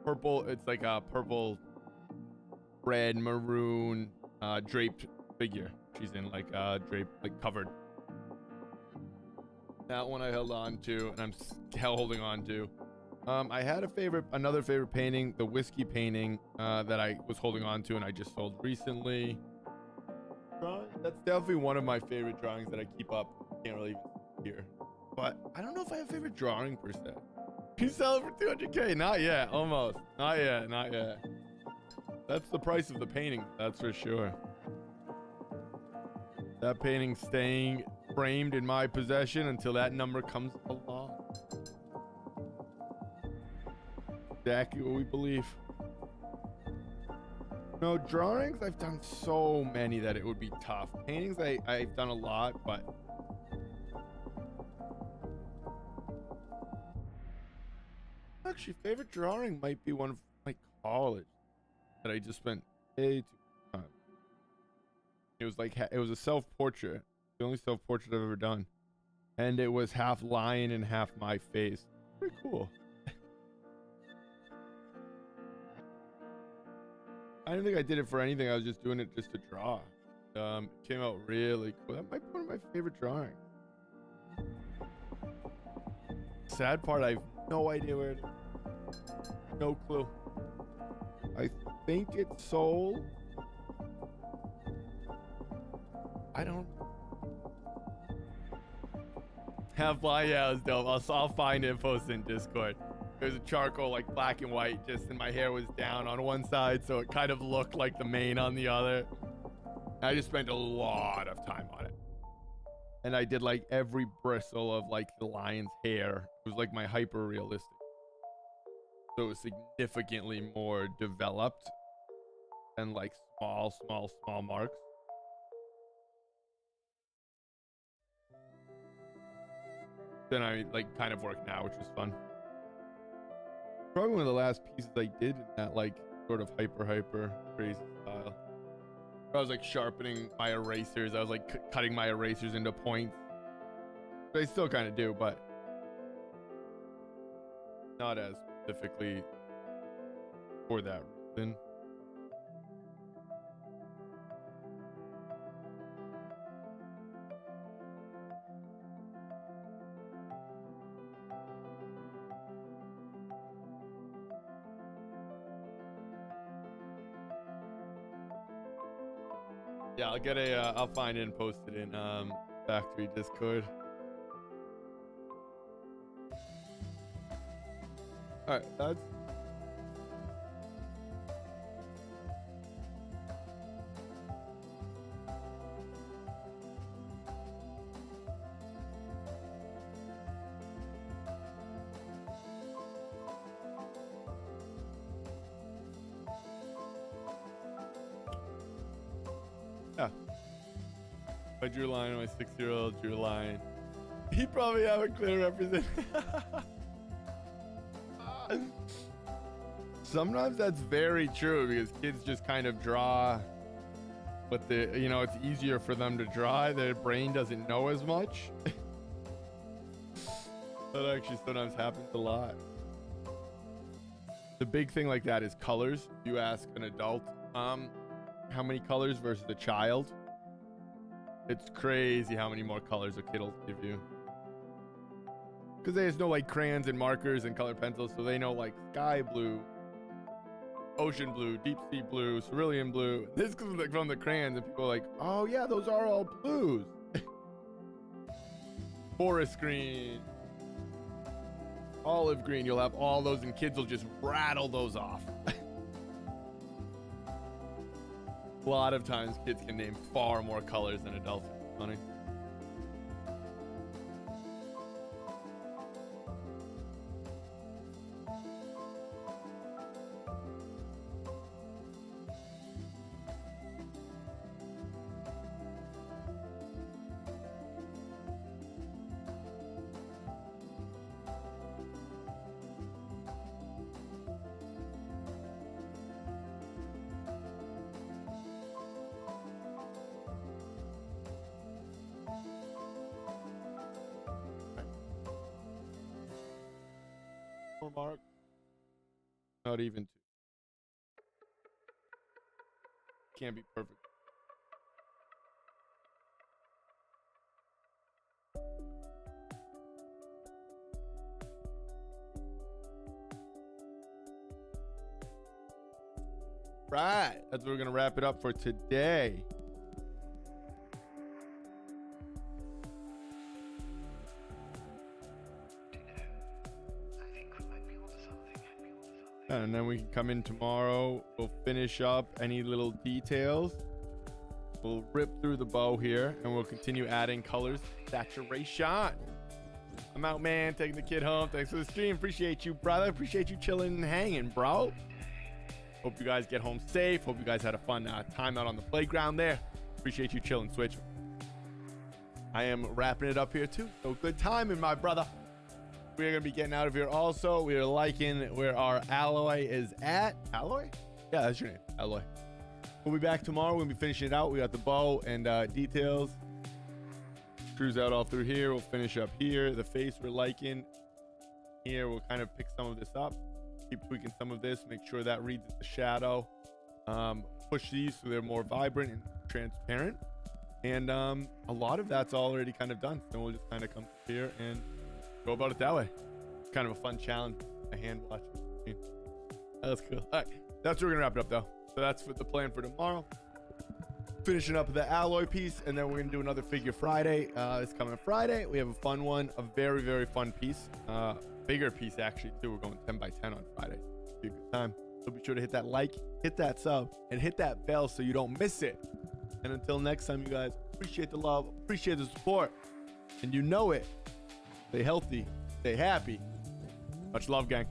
purple, it's like a purple, red, maroon draped figure. She's in like draped, like covered. That one I held on to, and I'm still holding on to. I had another favorite painting, the whiskey painting that I was holding on to, and I just sold recently. That's definitely one of my favorite drawings that I keep up. Can't really hear, but I don't know if I have a favorite drawing per se. You sell it for 200K? Not yet. Almost. Not yet. Not yet. That's the price of the painting. That's for sure. That painting staying framed in my possession until that number comes along. Exactly what we believe. No, drawings, I've done so many that it would be tough. Paintings, I've done a lot, but actually, favorite drawing might be one of my college that I just spent way too much time. It was like, it was a self-portrait, the only self-portrait I've ever done, and it was half lion and half my face. Pretty cool. I didn't think I did it for anything. I was just doing it just to draw. It came out really cool. That might be one of my favorite drawings. Sad part, I have no idea where it is. No clue. I think it's sold. I don't. Half blind, yeah, it was dope. I'll find it and post it in Discord. There's a charcoal, like black and white, just, and my hair was down on one side, so it kind of looked like the mane on the other. I just spent a lot of time on it. And I did like every bristle of like the lion's hair. It was like my hyper realistic. So it was significantly more developed and like small marks. Then I like kind of work now, which was fun. Probably one of the last pieces I did in that like sort of hyper crazy style. I was like sharpening my erasers. I was like cutting my erasers into points. I still kind of do, but not as specifically for that reason. Yeah, I'll get I'll find it and post it in factory Discord. All right, that's yeah. I drew a line. My 6-year-old drew a line. He probably have a clear representation. Sometimes that's very true because kids just kind of draw, but it's easier for them to draw. Their brain doesn't know as much. That actually sometimes happens a lot. The big thing like that is colors. You ask an adult, how many colors versus a child. It's crazy how many more colors a kid will give you. Because there's no like crayons and markers and colored pencils, so they know like sky blue, ocean blue, deep sea blue, cerulean blue. This comes like from the crayons, and people are like, oh yeah, those are all blues. Forest green, olive green, you'll have all those, and kids will just rattle those off. A lot of times kids can name far more colors than adults. It's funny. Mark, not even two. Can't be perfect. Right, that's what we're gonna wrap it up for today. And then we can come in tomorrow. We'll finish up any little details. We'll rip through the bow here, and we'll continue adding colors, saturation. I'm out, man. Taking the kid home. Thanks for the stream. Appreciate you, brother. Appreciate you chilling and hanging, bro. Hope you guys get home safe. Hope you guys had a fun time out on the playground there. Appreciate you chilling, Switch. I am wrapping it up here too. So good timing, my brother. We're going to be getting out of here also. We are liking where our Aloy is at. Aloy? Yeah, that's your name. Aloy. We'll be back tomorrow. We'll be finishing it out. We got the bow and details. Cruise out all through here. We'll finish up here. The face we're liking. Here, we'll kind of pick some of this up. Keep tweaking some of this. Make sure that reads the shadow. Push these so they're more vibrant and transparent. And a lot of that's already kind of done. So we'll just kind of come here and go about it that way. Kind of a fun challenge. A hand watch. That's cool. All right, that's where we're gonna wrap it up though. So that's the plan for tomorrow. Finishing up the Aloy piece, and then we're gonna do another figure Friday. It's coming Friday. We have a fun one, a very, very fun piece. Bigger piece actually too. We're going 10 by 10 on Friday. Be a good time. So be sure to hit that like, hit that sub, and hit that bell so you don't miss it. And until next time, you guys, appreciate the love, appreciate the support, and you know it. Stay healthy, stay happy. Much love, gang.